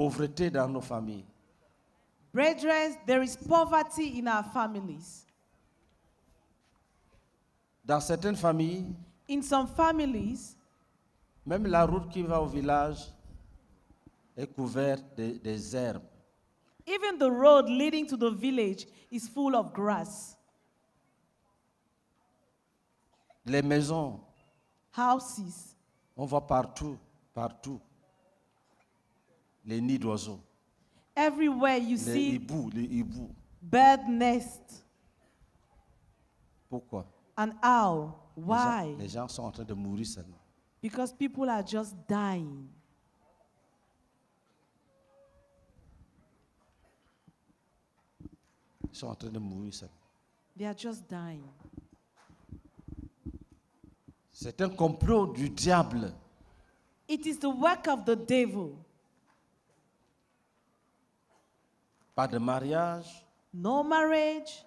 pauvreté dans nos familles. Brethren, there is poverty in our families. Dans certaines familles, In some families, même la route qui va au village est couverte des herbes. even the road leading to the village is full of grass. Les maisons, Houses, on voit partout, les nids d'oiseaux, everywhere you les see hiboux. bird nests, Pourquoi? an owl. Les Why? gens, les gens sont en train de mourir seulement. Because people are just dying. Ils sont en train de mourir seulement. They are just dying. C'est un complot du diable. It is the work of the devil. Pas de mariage, No marriage,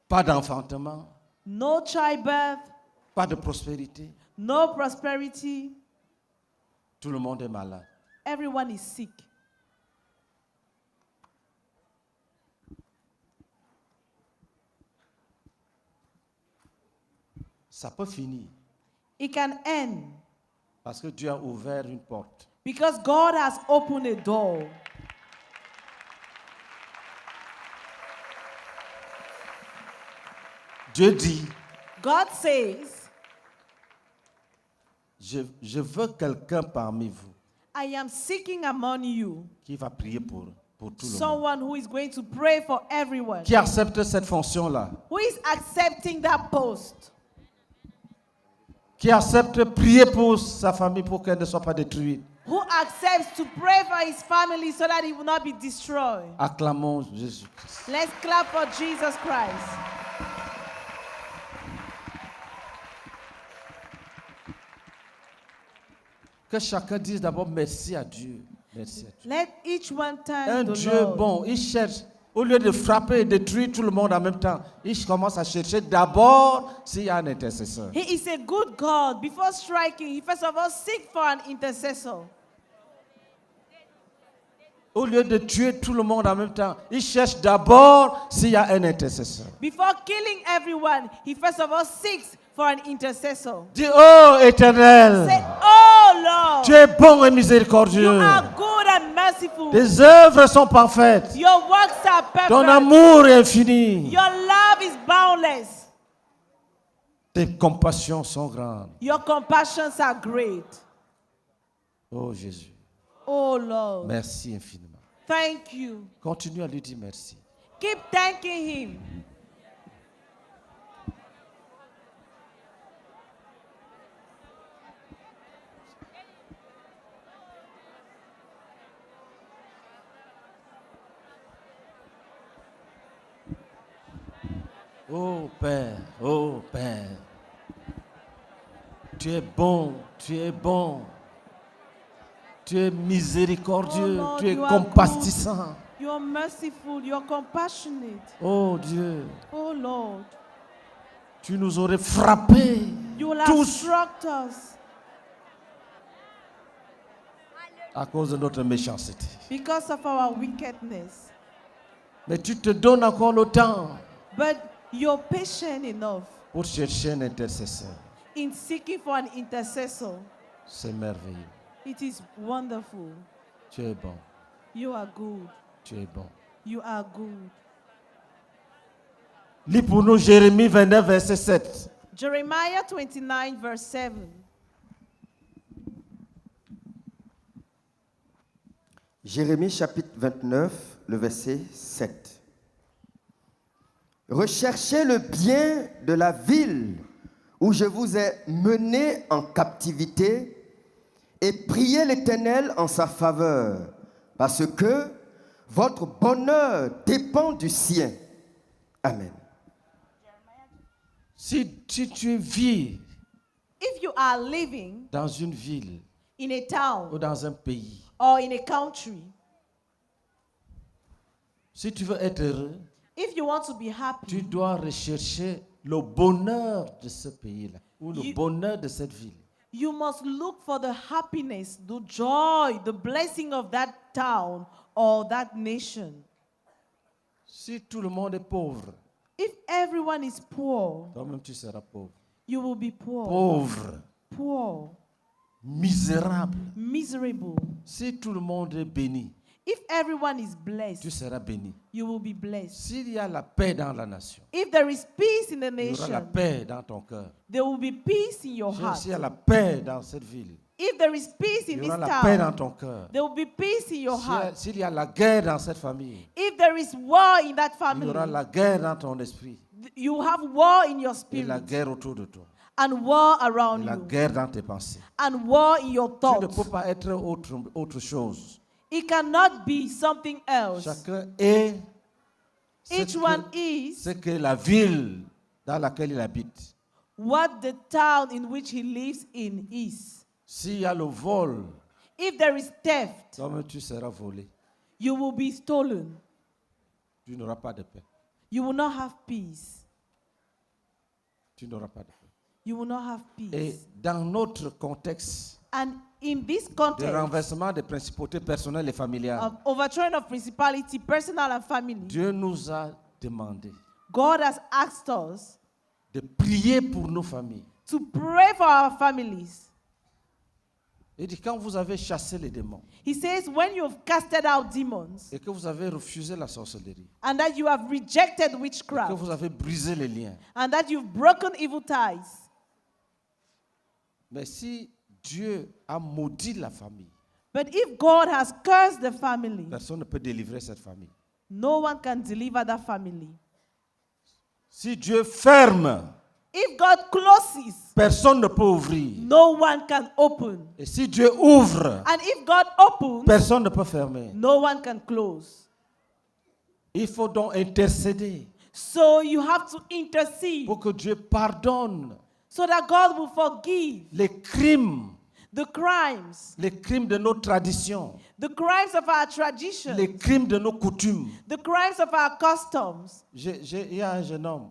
pas d'enfantement, no childbirth, pas de prospérité. no prosperity. Tout le monde est malade. Everyone is sick. Ça peut finir It can end parce que Dieu a ouvert une porte. because God has opened a door. Dieu dit, God says, je veux quelqu'un parmi vous I am seeking among you qui va prier pour tout le monde. someone who is going to pray for everyone, Qui accepte cette fonction-là. who is accepting that post, Qui accepte prier pour sa famille pour qu'elle ne soit pas détruite. who accepts to pray for his family so that he will not be destroyed. Acclamons Jésus-Christ. Let's clap for Jesus Christ. Que chacun dise d'abord merci à Dieu. Merci à Dieu. Let each one Un thank the Dieu Lord. bon, il cherche, au lieu de frapper et détruire tout le monde en même temps, il commence à chercher d'abord s'il y a un intercesseur. He is a good God. Before striking, he first of all seek for an intercessor. Au lieu de tuer tout le monde en même temps, il cherche d'abord s'il y a un intercesseur. Before killing everyone, he first of all seeks for an intercessor. Dis, oh Éternel, Say, oh Lord, tu es bon et you miséricordieux. are good and merciful. Tes œuvres sont parfaites. Your works are perfect. Ton amour est infini. Your love is boundless. Tes compassions sont grandes. Your compassions are great. Oh Jésus, Oh Lord, merci infiniment. thank you. Continue à lui dire merci. Keep thanking him. Oh Père, tu es bon, tu es bon. Tu es miséricordieux, Oh Lord, tu es you are compatissant. You are merciful. You are compassionate. Oh Dieu, Oh Lord, tu nous aurais frappés you will have tous struck us à cause de notre méchanceté. because of our wickedness. Mais tu te donnes encore le temps But you're patient enough pour chercher un intercesseur. in seeking for an intercessor. C'est merveilleux. It is wonderful. Tu es bon, You are good. tu es bon. You are good. Lis pour nous Jérémie 29, verset 7. Jeremiah 29, verse 7. Jérémie chapitre 29, le verset 7. Recherchez le bien de la ville où je vous ai mené en captivité et priez l'Éternel en sa faveur, parce que votre bonheur dépend du sien. Amen. Si tu vis If you are living dans une ville in a town ou dans un pays, or in a country, si tu veux être heureux, if you want to be tu happy, dois rechercher le bonheur de ce pays-là ou le You- bonheur de cette ville. You must look for the happiness, the joy, the blessing of that town or that nation. Si tout le monde est pauvre, If everyone is poor, toi-même tu seras pauvre. you will be poor. Pauvre, Poor, misérable. miserable. Si tout le monde est béni, If everyone is tu blessed, seras béni. you will be blessed. S'il y a la paix dans la nation, If there is peace in the il y aura la nation, paix dans ton cœur. there will be peace in your heart. S'il y a la paix dans cette ville, If there is peace in il y this aura la paix dans town, ton cœur. there will be peace in your heart. S'il y a la guerre dans cette famille, If there is war in that il y aura family, la guerre dans ton esprit you have war in your et la spirit guerre autour de toi and war et around la you guerre dans tes pensées. and war in your Tu ne peux thoughts. pas être autre chose. It cannot be something else. Chacun est Each one is ce que la ville dans laquelle il habite. what the town in which he lives in is. S'il y a le vol, If there is theft, toi-même tu seras volé. you will be stolen. Tu n'auras pas de paix. You will not have peace. Tu n'auras pas de paix. You will not have Et peace. dans notre contexte And in this de context renversement des principautés personnelles et familiales, of overthrowing of principality, personal and family, Dieu nous a demandé God has asked us de prier pour nos familles. to pray for our families. Il dit, quand vous avez chassé les démons He says, when you have casted out demons et que vous avez refusé la sorcellerie, and that you have rejected et que witchcraft vous avez brisé les liens, and that you've broken evil ties, mais si Dieu a maudit la famille, but if God has cursed the family, personne ne peut délivrer cette famille. no one can deliver that family. Si Dieu ferme, If God closes, personne ne peut ouvrir. no one can open. Et si Dieu ouvre, And if God opens, personne ne peut fermer. no one can close. Il faut donc intercéder So you have to intercede pour que Dieu pardonne so that God will forgive les crimes the crimes de nos traditions, of our tradition, les crimes de nos coutumes. the crimes of our customs. Il y a un jeune homme,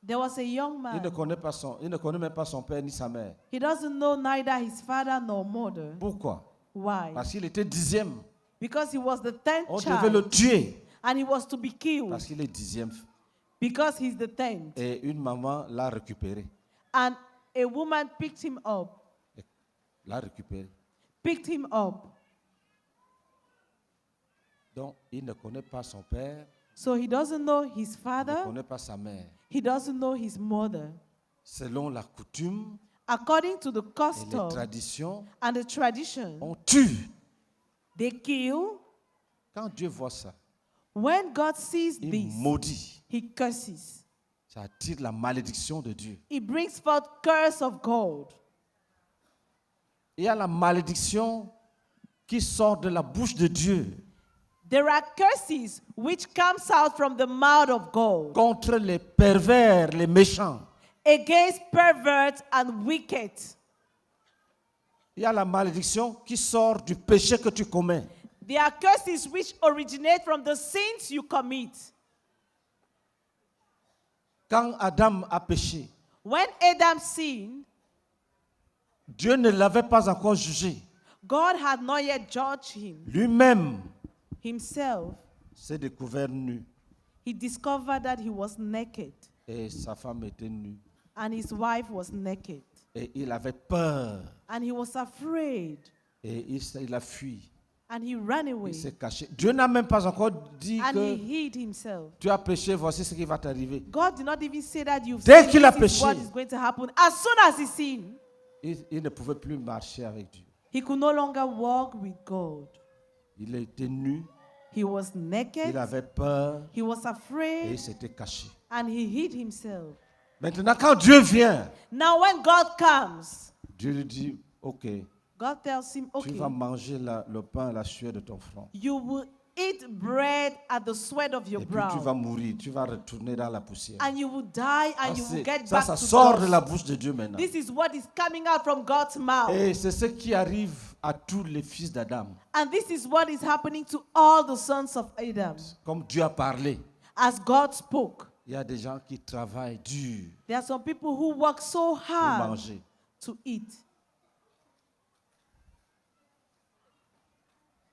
There was a young il ne man. connaît même pas son père ni sa mère. He doesn't know neither his father nor mother. Pourquoi? Why? Parce qu'il était 10e. Because he was the 10th On devait le child tuer and he was to be killed parce qu'il est 10e. because he's the 10th. Et une maman l'a récupéré. And a woman picked him up, picked him up. Donc, il ne connaît pas son père, So he doesn't know his il ne father, connaît pas sa mère. he doesn't know his mother. Selon la coutume According to the et les custom traditions, and the tradition, on tue. they kill. Quand Dieu voit ça, When God sees il this, maudit. he curses. Ça attire la malédiction de Dieu. He brings forth curse of God. Il y a la malédiction qui sort de la bouche de Dieu There are curses which comes out from the mouth of God contre les pervers, les méchants. against perverts and wicked. Il y a la malédiction qui sort du péché que tu commets. There are curses which originate from the sins you commit. Quand Adam a péché, When Adam sinned, Dieu ne l'avait pas encore jugé. God had not yet judged him. Lui-même Himself, s'est découvert nu he discovered that he was naked et sa femme était nue. and his wife was naked. Et il avait peur And he was afraid et il a fui. and he ran away Il s'est caché. Dieu n'a même pas encore dit and he que hid himself. tu as péché, voici ce qui va t'arriver. God did not even say that you've Dès sinned, qu'il a this is what péché. is going to happen. As soon as he sinned, Il ne pouvait plus marcher avec Dieu. he could no longer walk with God. Il était nu, He was naked, il avait peur he was et afraid, il s'était caché. and he hid himself. Maintenant, quand Dieu vient, Now when God comes, Dieu lui dit, ok, God tells him, tu okay, vas manger le pain à la sueur de ton front. you will eat bread at the sweat of your Et puis tu vas brow, mourir, tu vas retourner dans la poussière. and you will die and you will get Ça back to sort de la dust. bouche de Dieu maintenant. This is what is coming out from God's mouth. Et c'est ce qui arrive à tous les fils d'Adam. And this is what is happening to all the sons of Adam. Comme Dieu a parlé, As God spoke, il y a des gens qui travaillent dur there are some people who work so pour hard manger. to eat.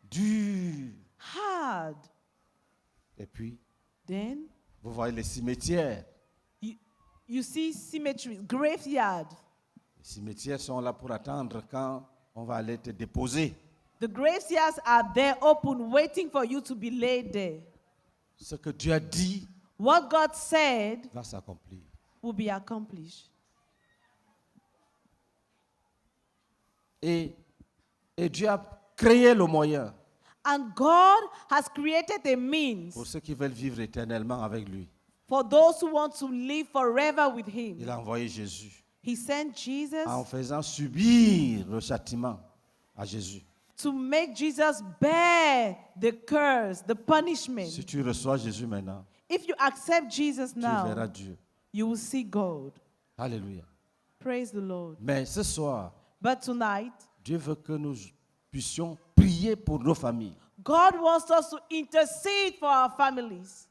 dur. hard. Et puis, Then vous voyez les cimetières. you see cemeteries, graveyard. Les cimetières sont là pour attendre quand on va aller te déposer. The graveyards are there open, waiting for you to be laid there. Ce que Dieu a dit What God said va s'accomplir. will be accomplished. Et Dieu a créé le moyen And God has created a means pour ceux qui veulent vivre éternellement avec lui. for those who want to live forever with Him. Il a envoyé Jésus He sent Jesus en faisant subir le châtiment à Jésus. to make Jesus bear the curse, the punishment. Si tu reçois Jésus maintenant, If you accept Jesus tu verras now, Dieu. you will see God. Alléluia. Praise the Lord. Mais ce soir, But tonight, Dieu veut que nous puissions prier pour nos familles. God wants us to intercede for our families.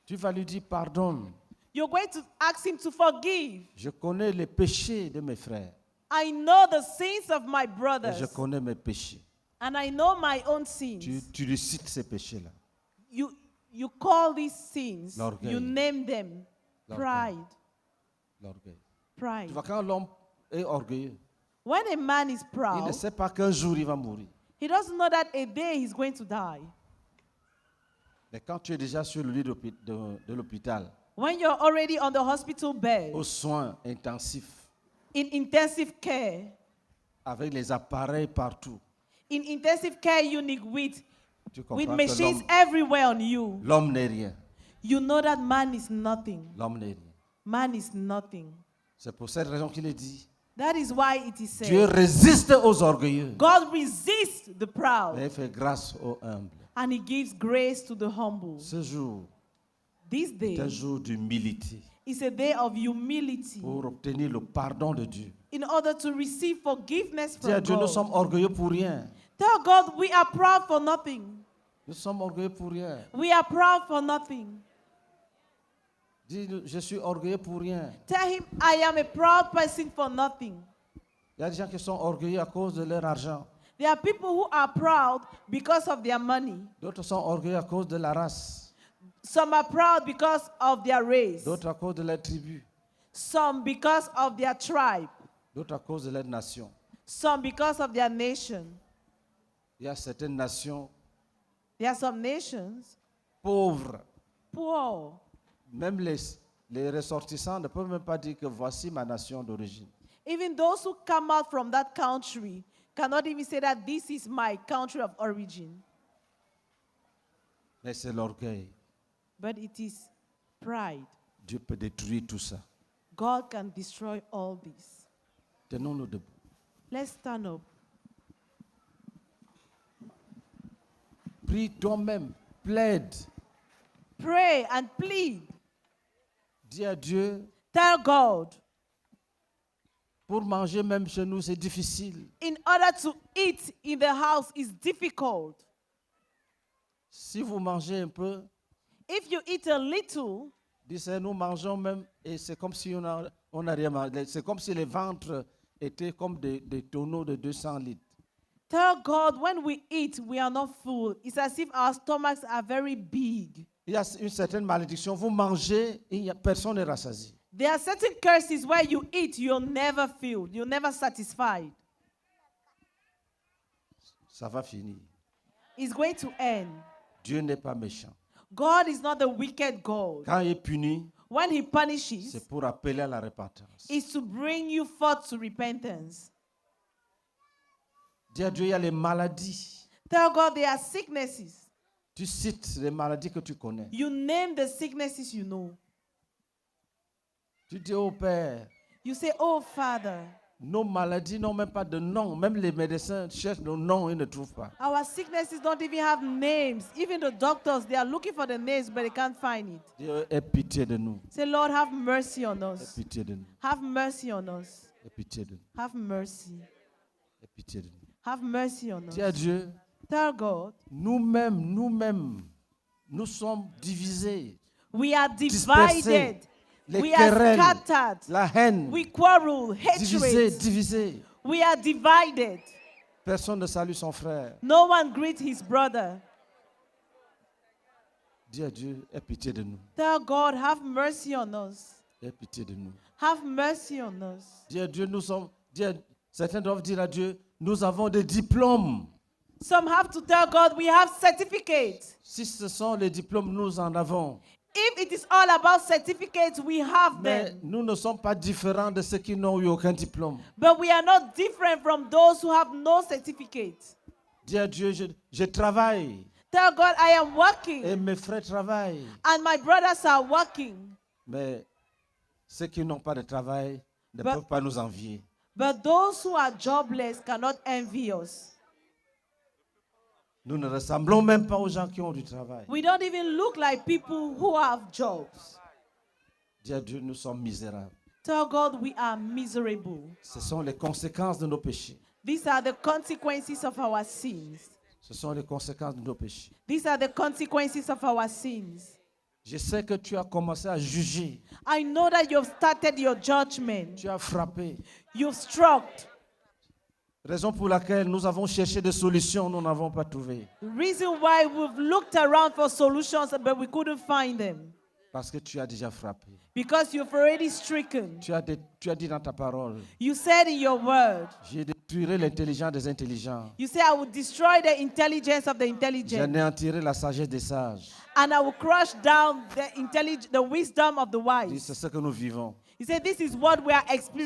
Tu vas lui dire, pardonne. You're going to ask Him to forgive. Je connais les péchés de mes frères. I know the sins of my Et brothers, je connais mes péchés. and I know my own sins. Tu lui cites ces péchés-là. You call these sins, L'orgueil. you name them. L'orgueil. Pride. L'orgueil. Pride. Tu vois, quand l'homme est orgueilleux, When a man is il proud, ne sait pas qu'un jour il va mourir. he doesn't know that a day he's going to die. Mais quand tu es déjà sur le lit de l'hôpital, When you're already on the hospital bed, aux soins intensifs, in intensive care, avec les appareils partout, in intensive care unit with tu comprends que machines everywhere on you, l'homme n'est rien. you know that man is nothing. L'homme n'est rien. Man is nothing. C'est pour cette raison qu'il est dit, That is why it is Dieu said, résiste aux orgueilleux, God resists the proud, mais il fait grâce aux humbles. and He gives grace to the humble. Ce jour This est un day jour d'humilité is a day of humility pour obtenir le pardon de Dieu. in order to receive forgiveness Dis à from Dieu, nous God. sommes orgueilleux pour rien. Tell God we are proud for nothing. Nous sommes orgueilleux pour rien. We are proud for nothing. Dis, je suis orgueilleux pour rien. Tell Him, I am a proud person for nothing. Il y a des gens qui sont orgueilleux à cause de leur argent. There are people who are proud because of their money. D'autres sont orgueilleux à cause de la race. Some are proud because of their race. D'autres à cause de leur tribu. Some because of their tribe. D'autres à cause de leur nation. Some because of their nation. Il y a certaines nations There are some nations, pauvres. poor. Même les ressortissants ne peuvent même pas dire que voici ma nation d'origine. Even those who come out from that country cannot even say that this is my country of origin. Mais c'est l'orgueil. But it is pride. Dieu peut détruire tout ça. God can destroy all this. Tenons-nous debout. Let's stand up. Prie toi-même. Plaide. Pray and plead. Dis à Dieu, Tell God, pour manger même chez nous, c'est difficile. in order to eat in the house is difficult. Si vous mangez un peu, If you eat a little, dis nous mangeons même et c'est comme si on n'a rien mangé. C'est comme si les ventres étaient comme des tonneaux de 200 litres. tell God when we eat, we are not full. It's as if our stomachs are very big. Il y a une certaine malédiction. Vous mangez, personne n'est rassasié. There are certain curses where you eat, you're never filled, you're never satisfied. Ça va finir. It's going to end. Dieu n'est pas méchant. God is not a wicked God. Quand il punit, When He punishes, c'est pour appeler à la repentance. it's to bring you forth to repentance. Dis à Dieu, il y a les maladies. Tell God there are sicknesses. Tu cites les maladies que tu connais. You name the sicknesses you know. Tu dis, oh Père, You say, oh Father, nos maladies n'ont même pas de nom. Même les médecins cherchent le nom, ils ne trouvent pas. our sicknesses don't even have names. Even the doctors, they are looking for the names, but they can't find it. Dieu, aie pitié de nous. Say, Lord, have mercy on Aie us. pitié de nous. Have mercy on us. Aie pitié de nous. Have mercy. Aie pitié de nous. Have mercy on Dis à us. Dieu, Tell God, nous-mêmes, nous sommes divisés. we are Dispersés. divided. Les We are querelles, scattered. la haine, We quarrel, divisés, hatred. divisés. We are divided. Personne ne salue son frère. No one greets his brother. Dis à Dieu, aie pitié de nous. Tell God, have mercy on us. Aie pitié de nous. Have mercy on us. Dis à Dieu, certains doivent dire à Dieu, nous avons des diplômes. Some have to tell God, we have certificates. Si ce sont les diplômes, nous en avons. If it is all about certificates, we have Mais them. nous ne sommes pas différents de ceux qui n'ont eu aucun diplôme. But we are not different from those who have no certificate. Dis à Dieu, je travaille Tell God, I am et working mes frères travaillent. and my brothers are working. Mais ceux qui n'ont pas de travail ne But- peuvent pas nous envier. But those who are jobless cannot envy us. Nous ne ressemblons même pas aux gens qui ont du travail. We don't even look like people who have jobs. Dis à Dieu, nous sommes misérables. Tell God, we are miserable. Ce sont les conséquences de nos péchés. These are the consequences of our sins. Ce sont les conséquences de nos péchés. These are the consequences of our sins. Je sais que tu as commencé à juger. I know that you've started your judgment. Tu as frappé. You've struck. Raison pour laquelle nous avons cherché des solutions, nous n'avons pas trouvé. Reason why we've looked around for solutions, but we couldn't find them. Parce que tu as déjà frappé. Because you've already stricken. Tu as dit dans ta parole, You said in your word, je détruirai l'intelligence des intelligents. you say, I will destroy the intelligence of the intelligent, J'anéantirai la sagesse des sages. and I will crush down the wisdom of the C'est wise. ce que nous vivons. He said, this is what we are C'est comme si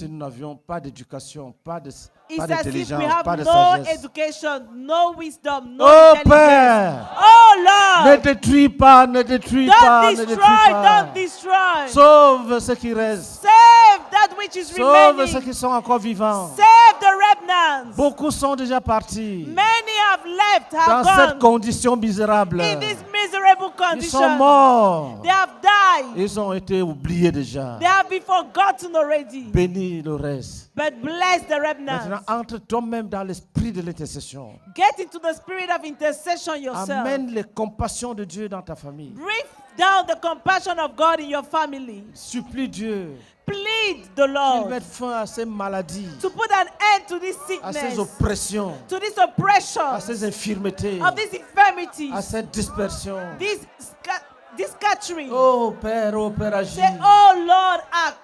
experiencing. nous n'avions pas d'éducation, pas It's as if d'intelligence, we have pas de no sagesse. education, no wisdom, no Oh intelligence. Père, Oh ne Lord, détruis pas, ne détruis pas, don't ne détruis destroy, pas. don't destroy. Sauve ceux qui restent. Save that which is Sauve ceux remaining. qui sont encore vivants. Save the remnants. Beaucoup sont déjà partis Many have left, dans have cette gone condition misérable. in this miserable Ils sont condition. morts. They have died. Ils ont été oubliés déjà. They have been forgotten already. Bénis le reste. But bless the Maintenant, remnants. entre toi-même dans l'esprit de l'intercession. Get into the spirit of intercession yourself. Amène les compassions de Dieu dans ta famille. Bring down the compassion of God in your family. Supplie Dieu Plead the qu'il Lord mette fin à ces maladies, to put an end to this à ces sickness, oppressions, to this oppression, à ces infirmités, of these infirmities, à cette dispersion. this scattering. Oh Père, agis. Say, oh Lord, act.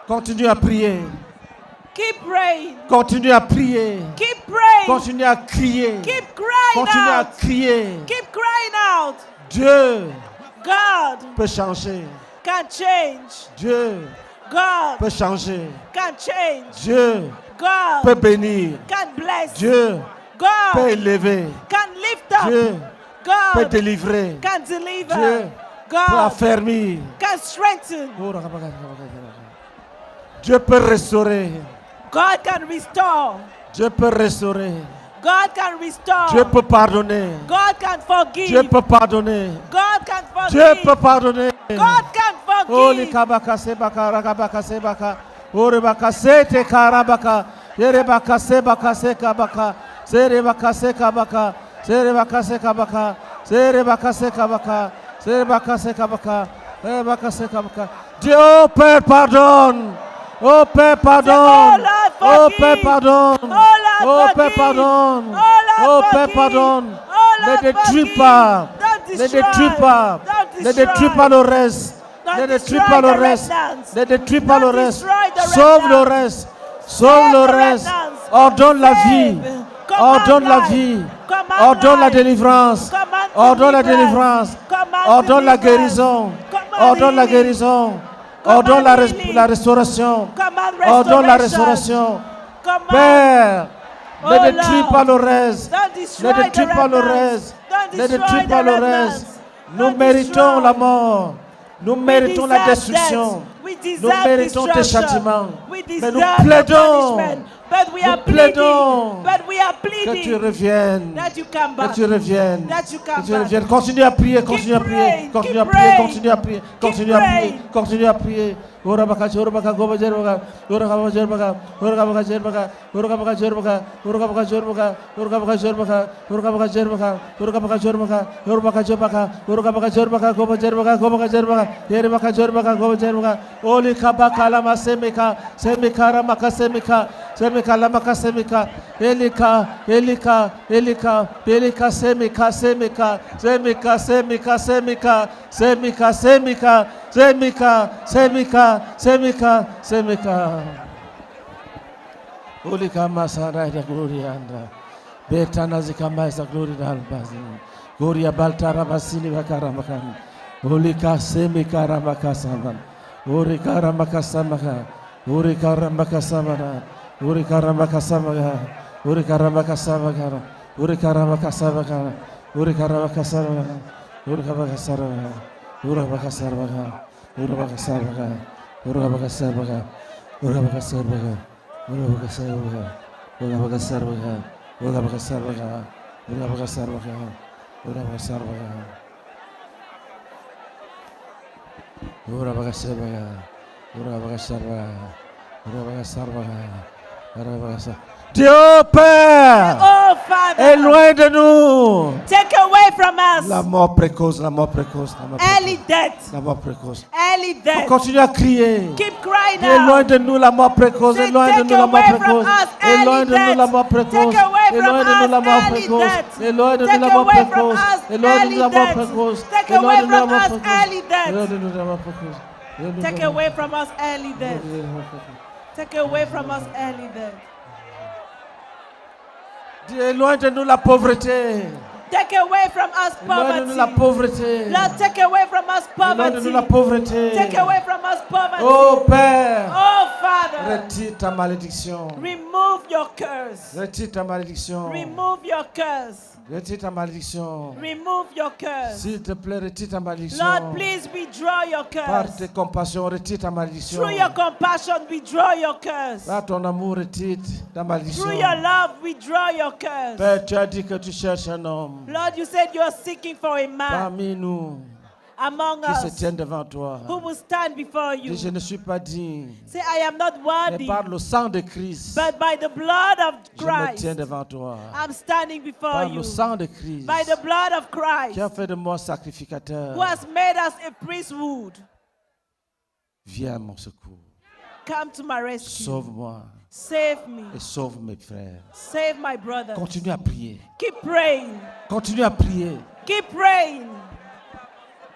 Continue à prier. Keep praying. Continue à prier. Keep praying. Continue à crier. Keep crying Continue à out. crier. Keep crying out. Dieu God peut changer. can change. Dieu God peut changer. can change. Dieu God peut bénir. can bless. Dieu peut God élever. can lift up. Dieu peut God délivrer. can deliver. Dieu peut God affermir. can strengthen. Dieu peut restaurer. God can restore. Dieu peut restaurer. God can restore. Dieu peut pardonner. God can forgive. Dieu peut pardonner. God can Dieu forgive. peut pardonner. God can Oh, les forgive. kabakase baka rakabakase baka. Ore bakase te karabaka. Yere bakase bakase kabaka. Sere bakase kabaka. Sere bakase kabaka. Sere bakase kabaka. Sere bakase kabaka. Sere bakase kabaka. Dieu, oh Père, pardonne. Oh Père, pardonne. Oh Père, pardonne. Oh Père, pardonne. Oh Père, pardonne. Ne détruis pas. Ne détruis pas. Ne détruis pas le reste. Ne détruis pas le reste. Ne détruis pas le reste. Sauve le reste. Sauve le reste. Ordonne la vie. Ordonne la vie. Ordonne la délivrance. Ordonne la délivrance. Ordonne la guérison. Ordonne la guérison. Ordonne la restauration. Ordonne la restauration. Père, ne détruis pas le reste. Ne détruis pas le reste. Ne détruis pas le reste. Nous méritons la mort. Nous méritons la destruction. Nous méritons tes châtiments. Mais nous plaidons. Nous plaidons que tu reviennes. Que tu reviennes. Que tu reviennes. Continue à prier. Continue à prier. Continue à prier. Continue à prier. Continue à prier. Continue à prier. Semika lamaka semika elika elika elika elika semika semika semika semika semika semika semika semika semika semika semika olika masara da gloria anda betana zikamba za gloria da albazi gloria baltara basili bakaramakan olika semika ramaka saman olika ramaka samaka olika ramaka samana Uri karamba kasamaga, uri karamba kasamaga, uri karamba kasamaga, uri karamba kasamaga, uri karamba kasamaga, uri karamba kasamaga, uri karamba kasamaga, uri karamba kasamaga, uri karamba kasamaga, uri karamba kasamaga, uri karamba kasamaga, uri karamba kasamaga, uri karamba kasamaga, uri karamba kasamaga, uri karamba kasamaga, uri karamba kasamaga, uri karamba kasamaga. Dieu Père, Oh Father, est loin de nous. take away from us La mort précoce, la mort précoce, la mort early précoce. death, La mort précoce. early death. Continue à crier. Keep crying Est loin out. de nous la mort précoce, est Say, loin de take nous la mort away from précoce. us Est loin early de nous la mort death. précoce. Take away Est from loin de nous la us mort early précoce. death. Est loin de nous Take la mort away from précoce. us Est loin de early nous la mort death. précoce. Take Est loin away de nous la from mort us précoce. early Est loin death. de nous la mort précoce. Take away from us early death. Take away from us early death. Dieu est loin de nous la pauvreté. Take away from us Loin de nous la poverty. pauvreté. Lord, take away from us Loin de nous la poverty. pauvreté. Take away from us poverty. Oh Père, Oh Father, retire ta malédiction. remove your curse. Retire ta malédiction. Remove your curse. Retire ta malédiction. Remove your curse. S'il te plaît, retire ta malédiction. Lord, please withdraw your Par curse. tes compassions, retire ta malédiction. Through your compassion, withdraw your curse. Par ton amour, retire ta malédiction. Through your love, withdraw your curse. Père, tu as dit que tu cherches un homme Lord, you said you are seeking for a man parmi nous among qui se us tient devant toi. who will stand before you. Dis, je ne suis pas digne, Say, I am not mais worthy, par le sang de Christ, but by the blood of je me Christ, tiens devant toi. I'm standing before Par you. le sang de Christ, By the blood of qui a Christ, fait de moi sacrificateur. who has made us a priesthood. Viens à mon secours. Come to my rescue. Sauve-moi Save me. et sauve mes frères. Save my brothers. Continue à prier. Keep praying. Continue à prier. Keep praying.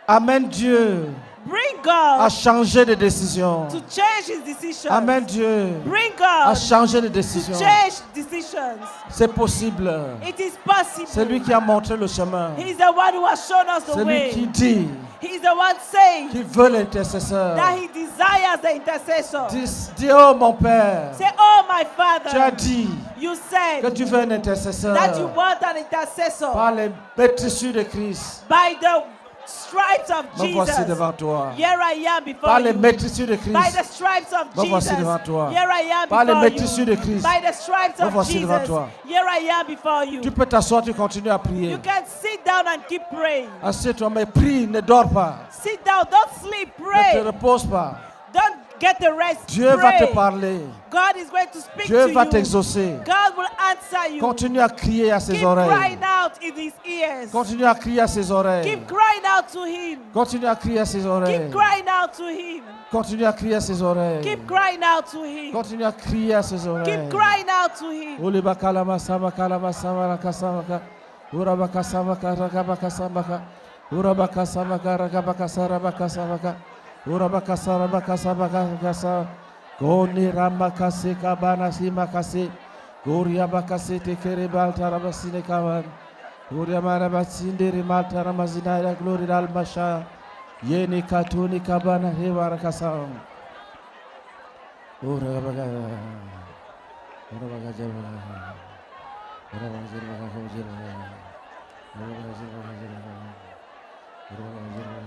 Amène Dieu Bring à God changer de décision. to change his decisions. Amène Dieu Bring à God changer de to décision. change decisions. C'est possible. It is possible. C'est lui qui a montré le chemin. He's the one who has shown us the C'est lui qui way. dit He's the one saying qu'il veut l'intercesseur. that he desires the intercessor. Dis, oh mon Père, Say, oh my tu as Father, dit you que said tu veux un intercesseur that you want an intercessor par les pétrissures de Christ. by the stripes of Me voici Jesus. devant toi. Here I am before Par les you. pétrissures de By Christ. the stripes of Me voici Jesus. devant toi. Here I am Par les before pétrissures you. de Christ. By the stripes Me of voici devant Jesus. toi. Here I am before you. Tu peux t'asseoir, tu continues à prier. You can sit down and keep praying. Assieds-toi, mais prie, ne dors pas. Sit down, don't sleep, Ne te pray. repose pas. Don't get the rest. Dieu va te Pray. parler. God is going to speak Dieu to va you. t'exaucer. God will answer you. Continue à crier à ses Keep oreilles. crying out in his ears. Continue à crier à ses oreilles. Keep crying out to him. Continue à crier à ses oreilles. Keep crying out to him. Continue à crier à ses oreilles. Keep crying out to him. Continue à crier à ses oreilles. Keep crying out to him. Uli bakalama sama kalama sama rakasamaka. Ura bakasamaka rakabakasamaka. Ura bakasamaka rakabakasarabakasamaka. Ura bakasarabakasamaka. Koni ramakasi kabana simakasi. Goria bakasete kerebal tarabasine kawan. Goria marabasinde rimal taramazina la glory dal masha. Yeni katuni kabana hewara kasam. Ora baga. Ora baga jaba. Ora baga jaba jaba. Ora baga jaba jaba. Ora baga jaba jaba. Ora baga jaba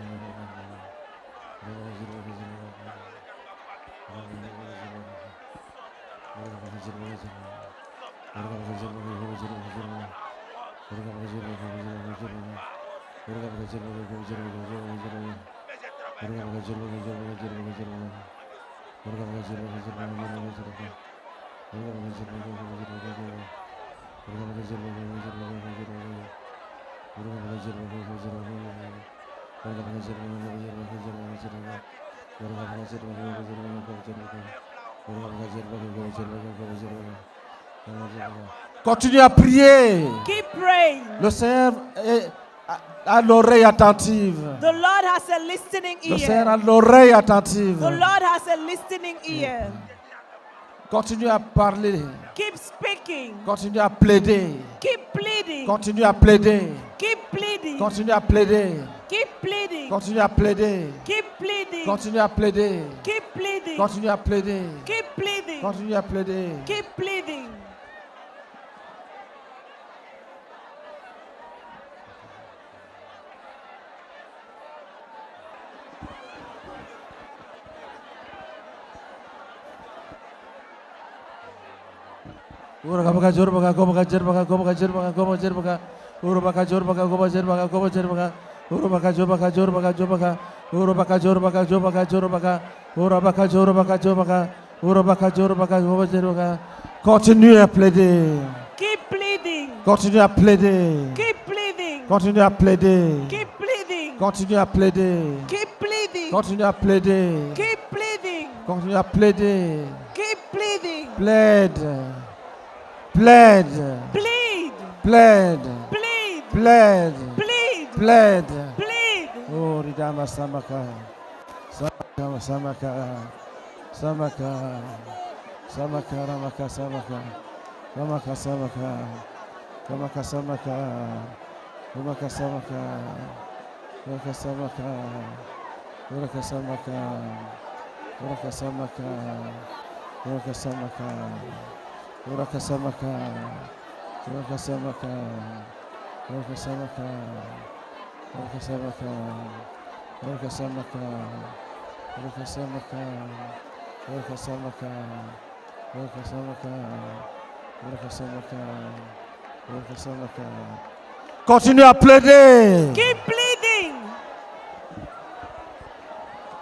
jaba. Continue à prier. Keep praying. Le Seigneur a l'oreille attentive. The Lord has a listening Le Seigneur a ear. l'oreille attentive. The Lord has a listening ear. Continue à parler. Keep speaking. Continue à plaider. Keep pleading. Continue à plaider. Keep pleading. Continue à plaider. Keep pleading. Continue à plaider. Keep pleading. Continue à plaider. Keep pleading. Continue à plaider. Keep pleading. Continue à plaider. Keep pleading. Urabaka jorbaga gobaga jerbaga gobaga jerbaga gobaga jerbaga urabaka jorbaga gobaga jerbaga gobaga jerbaga urabaka jorbaga jorbaga jorbaga urabaka jorbaga jorbaga jorbaga urabaka jorbaga jorbaga urabaka jorbaga gobaga jerbaga. Continue à plaider. Keep pleading. Continue à plaider. Keep pleading. Continue à plaider. Keep pleading. Continue à plaider. Keep pleading. Continue à plaider. Keep pleading. Continue à plaider. Keep pleading. Plaide. Plaide. Plead. Plaide. Plead. Plaide. Plead. Plaide. Plead. Oh, Ridama Samaka. Samaka, Samaka. Samaka. Samaka, Ramaka, Samaka. Ramaka, Samaka. Ramaka, Samaka. Ramaka, Samaka. Ramaka, Samaka. Ramaka, Samaka. Ramaka, Samaka. Ramaka, Samaka. Uraka samaka, uraka samaka, uraka samaka, uraka samaka, uraka samaka, uraka samaka, uraka samaka, uraka samaka, uraka samaka, uraka samaka. Continue à plaider. Keep pleading.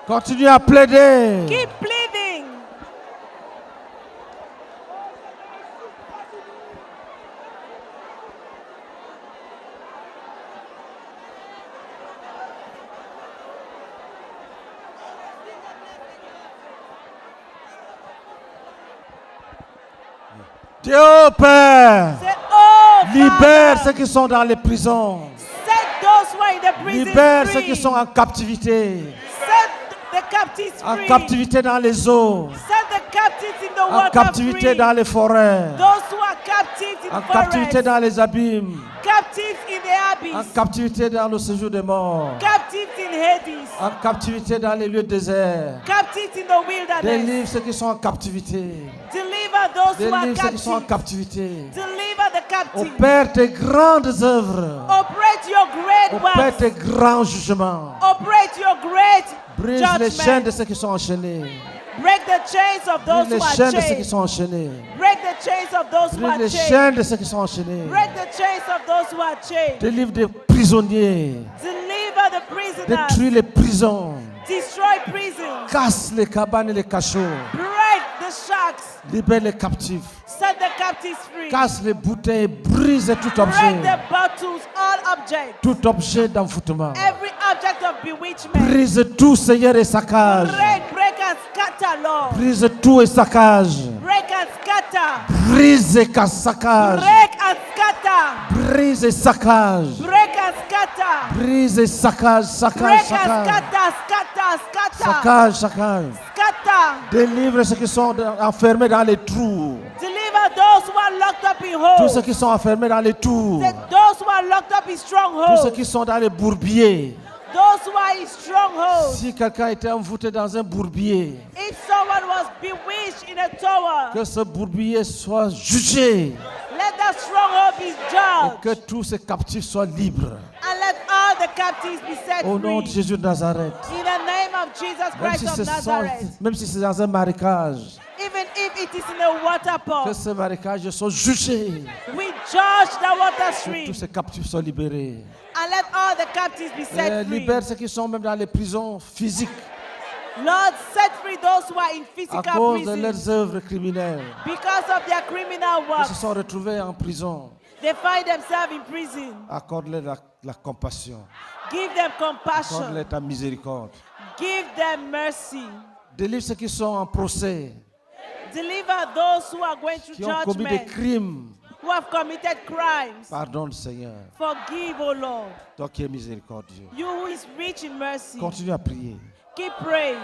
Continue à plaider. Keep pleading. Dieu Père, Say, oh, libère Father, ceux qui sont dans les prisons. set those who are in the prison Libère ceux free. qui sont en captivité. Set the captives En free. captivité dans les eaux. Set the captives in the En water captivité free. dans les forêts. Those who are captives in En captivité forests. dans les abîmes. Captives in the En abyss. captivité dans le séjour des morts. Captives in Hades. En captivité dans les lieux déserts. Captives in the wilderness. Délivre ceux qui sont en captivité. Deliver those who are Délivre ceux qui sont en captives. captivité. Deliver the captives. Opère tes grandes œuvres. Operate your great Opère works. tes grands jugements. Operate your great Brise les chaînes judgment. de ceux qui sont enchaînés. Break the chains of those Brise les who are chaînes de ceux qui chained. sont enchaînés. Break the chains of those who Brise are les chained. chaînes de ceux qui sont enchaînés. Break the chains of those who are chained. Délivre des prisonniers. Deliver the prisoners. Détruis les prisons. Destroy prisons. Casse les cabanes et les cachots. Break the shacks. Libère les captifs. Set the captives free. Casse les bouteilles. Brise tout objet. Break the bottles, all objects. Tout objet d'envoûtement. Every object of bewitchment. Brise tout, Seigneur, et saccage. Break and scatter, Lord. Brise tout et saccage. Break and scatter. Brise et saccage. Break and scatter. Brise et saccage. Break and scatter. Brise et saccage. Saccage, Break and saccage. scatter, scatter, scatter. Saccage, saccage. Scatter. Délivre ceux qui sont enfermés dans les trous. Deliver those who are locked up in tous holes. ceux qui sont enfermés dans les tours, Those who are locked up in tous ceux strongholds. qui sont dans les bourbiers. Those who are in strongholds. Si quelqu'un était envoûté dans un bourbier, If someone was bewitched in a tower, que ce bourbier soit jugé let that stronghold be et judged. que tous ces captifs soient libres. And let all the captives be set Au nom de free. Jésus de Nazareth. In the name of Jesus Même Christ si of c'est Nazareth. même si c'est dans un marécage, Even if it is in a water que pot, ce marécage soit jugé. we judge the water Que stream. tous ces captifs soient libérés. And let all the captives be Et set free. libère ceux qui sont même dans les prisons physiques Lord, set free those who are in à physical cause de prison leurs œuvres criminelles. because of their criminal Ils se works. sont retrouvés en prison. They find themselves in prison. Accorde-leur la compassion. Give them compassion. Accorde-leur ta miséricorde. Give them mercy. Délivre ceux qui sont en procès, Deliver those who are going through qui ont commis des judgment, crimes. who have committed crimes. Pardonne, Seigneur. Forgive, O Lord. Toi qui es miséricordieux. You who is rich in mercy. Continue à prier. Keep praying.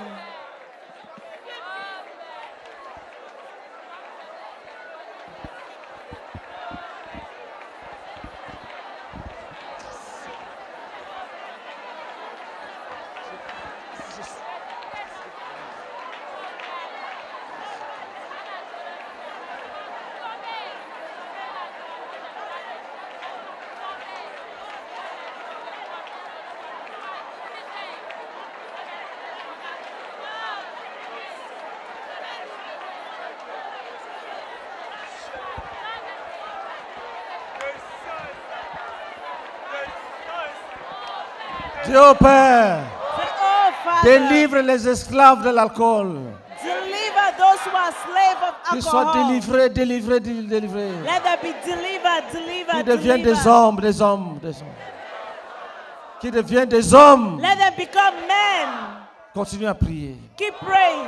Dieu Père, Say, oh Father, délivre les esclaves de l'alcool. deliver those who are slaves of Qu'ils soient alcohol. délivrés, délivrés, délivrés. Let them be delivered, Qu'ils delivered, deviennent des delivered. hommes, des hommes, des hommes. Qu'ils deviennent des hommes. Let them become men. Continue à prier. Keep praying.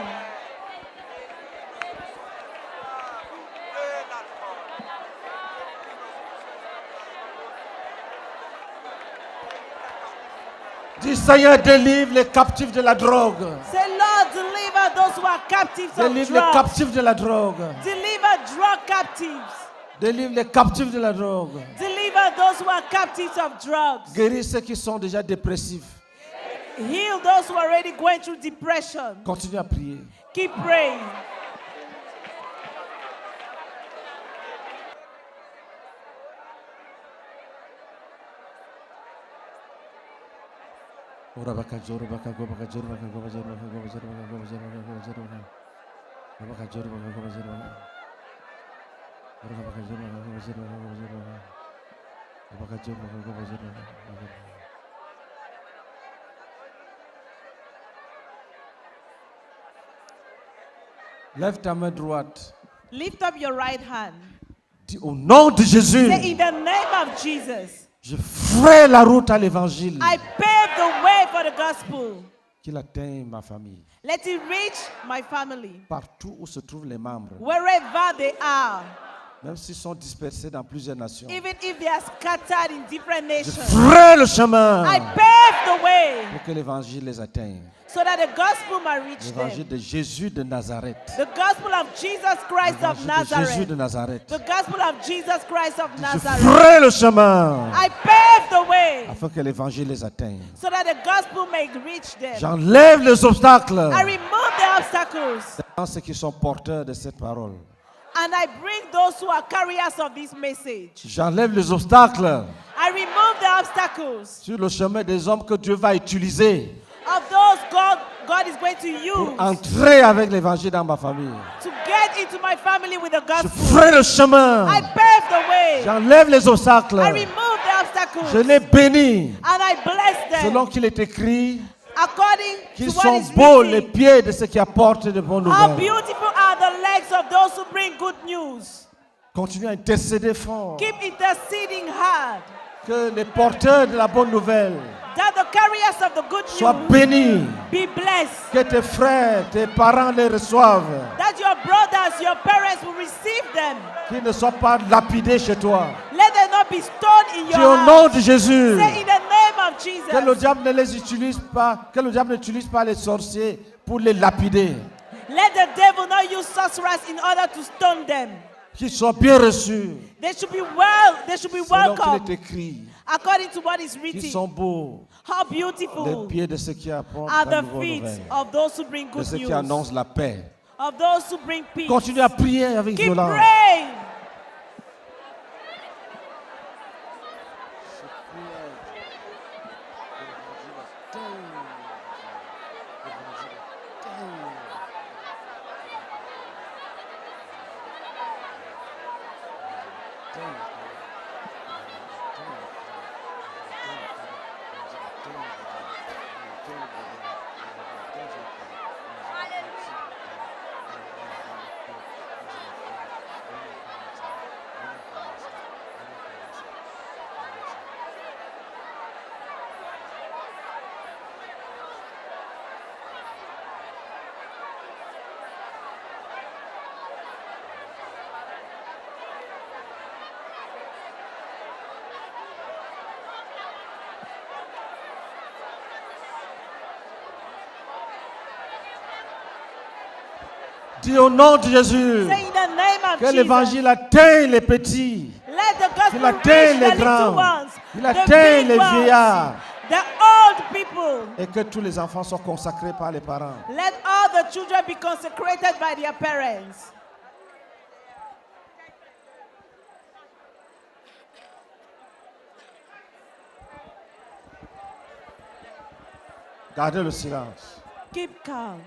Dis Seigneur, délivre les captifs de la drogue. Say, Lord, deliver those who are captives of Délivre les drugs. captifs de la drogue. Deliver drug captives. Délivre les captifs de la drogue. Deliver those who are captives of drugs. Guéris ceux qui sont déjà dépressifs. Heal those who are already going through depression. Continue à prier. Keep praying. Lève ta main droite. Lift up your right hand. Dis au nom de Jésus, Say, in the name of Jesus, je ferai la route à l'évangile. I pave the way for the gospel. Qu'il atteigne ma famille. Let it reach my family, Partout où se trouvent les membres, wherever they are, même s'ils sont dispersés dans plusieurs nations. even if they are scattered in different Je nations. ferai le chemin I pave the way pour que l'évangile les atteigne. so that the gospel might reach L'évangile them. de Jésus de Nazareth. The gospel of Jesus Christ of L'évangile de Jésus de Nazareth. Nazareth. The gospel of Jesus Christ of Je Nazareth. ferai le chemin I pave the way afin que l'évangile les atteigne. so that the gospel may reach them. J'enlève les obstacles I remove the obstacles dans ceux qui sont porteurs de cette parole. and I bring those who are carriers of this message. J'enlève les obstacles I remove the obstacles sur le chemin des hommes que Dieu va utiliser of those God is going to use pour entrer avec l'évangile dans ma famille. to get into my family with the Je gospel. ferai le chemin. I pave the way. J'enlève les obstacles. I remove the obstacles Je les bénis. and I bless them Selon qu'il est écrit according qu'ils to what sont is beaux les written. pieds de ceux qui apportent de bonnes How nouvelles. beautiful are the legs of those who bring good news. Continue à intercéder fort. Keep interceding hard Que les porteurs de la bonne nouvelle that the carriers of the good soient news bénis. be blessed. Que tes frères, tes parents les reçoivent. That your brothers, your parents will receive them. Qu'ils ne soient pas lapidés chez toi. Let them not be stoned in Dis your au nom house. de Jésus. Say in the name of Que le Jesus. diable ne les utilise pas. Que le diable n'utilise pas les sorciers pour les lapider. Let the devil not use sorcerers in order to stone them. qu'ils soient bien reçus. They should be Selon qu'il welcomed est écrit, according to what is qu'ils written. sont beaux, How les beautiful pieds de ceux qui apportent are la the nouvelle feet nouvelle, of those who bring de good ceux qui news, annoncent la paix. of those who bring peace. Continuez à prier avec Keep violence. praying. Dis au nom de Jésus Say in the name of que Jesus. l'évangile atteigne les petits, Let the qu'il gospel atteigne reach les the little grands, ones, qu'il the atteigne big les ones, vieillards, the old people. et que tous les enfants soient consacrés par les parents. Let all the children be consecrated by their parents. Gardez le silence. Keep calm.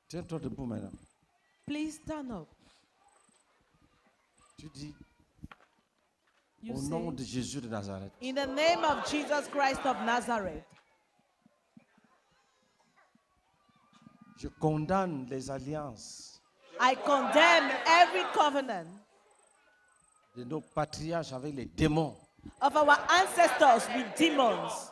Tiens-toi debout maintenant. Please stand up. Tu dis, You au say, nom de Jésus de Nazareth, in the name of Jesus Christ of Nazareth, je condamne les alliances I condemn every covenant de nos patriarches avec les démons. of our ancestors with demons.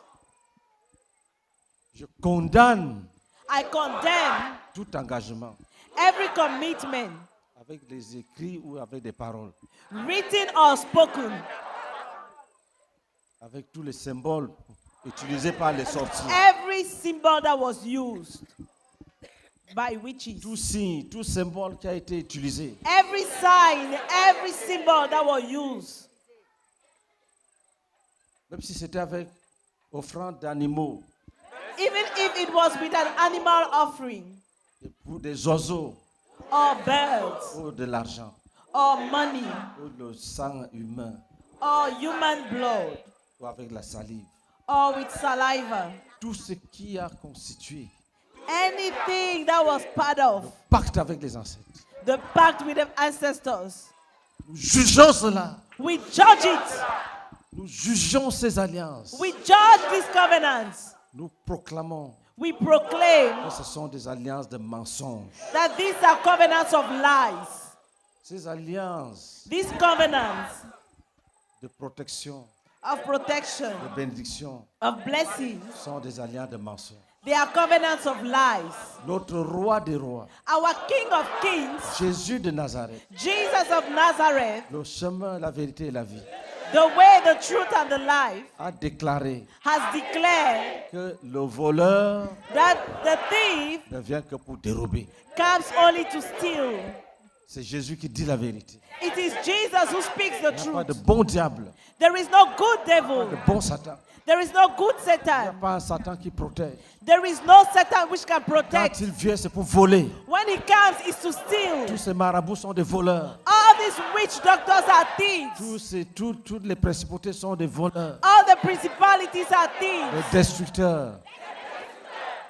Je condamne I condemn tout engagement every commitment, avec les écrits ou avec des paroles, written or spoken, avec tous les symboles utilisés par les sorciers, every symbol that was used by witches, tout signe, tout symbole qui a été utilisé, every sign, every symbol that was used, même si c'était avec offrande d'animaux, even if it was with an animal offering ou des oiseaux, or birds ou de l'argent, or money ou le sang humain, or human blood ou avec la salive. or with saliva, Tout ce qui a constitué anything that was part of pacte avec les ancêtres. the pact with the ancestors. Nous jugeons cela. We judge it. Nous jugeons ces alliances. We judge these covenants. Nous proclamons We proclaim que ce sont des alliances de mensonges. that these are covenants of lies. Ces alliances These covenants de protection, of protection, de bénédiction, of blessings, sont des alliances de mensonges. they are covenants of lies. Notre roi des rois, Our King of Kings, Jésus de Nazareth, Jesus of Nazareth, le chemin, la vérité et la vie, the way, the truth, and the life, a déclaré has declared que le voleur that the thief ne vient que pour dérober. comes only to steal. C'est Jésus qui dit la vérité. It is Jesus who speaks the Il n'y a pas de truth. bon diable, There is no good devil. de bon Satan. There is no good Il n'y a Satan. pas un Satan qui protège. There is no Satan which can Quand protect. il vient, c'est pour voler. When he comes, is to steal. Tous ces marabouts sont des voleurs. All these witch doctors are thieves. Toutes les principautés sont des voleurs, All the principalities are thieves. des destructeurs.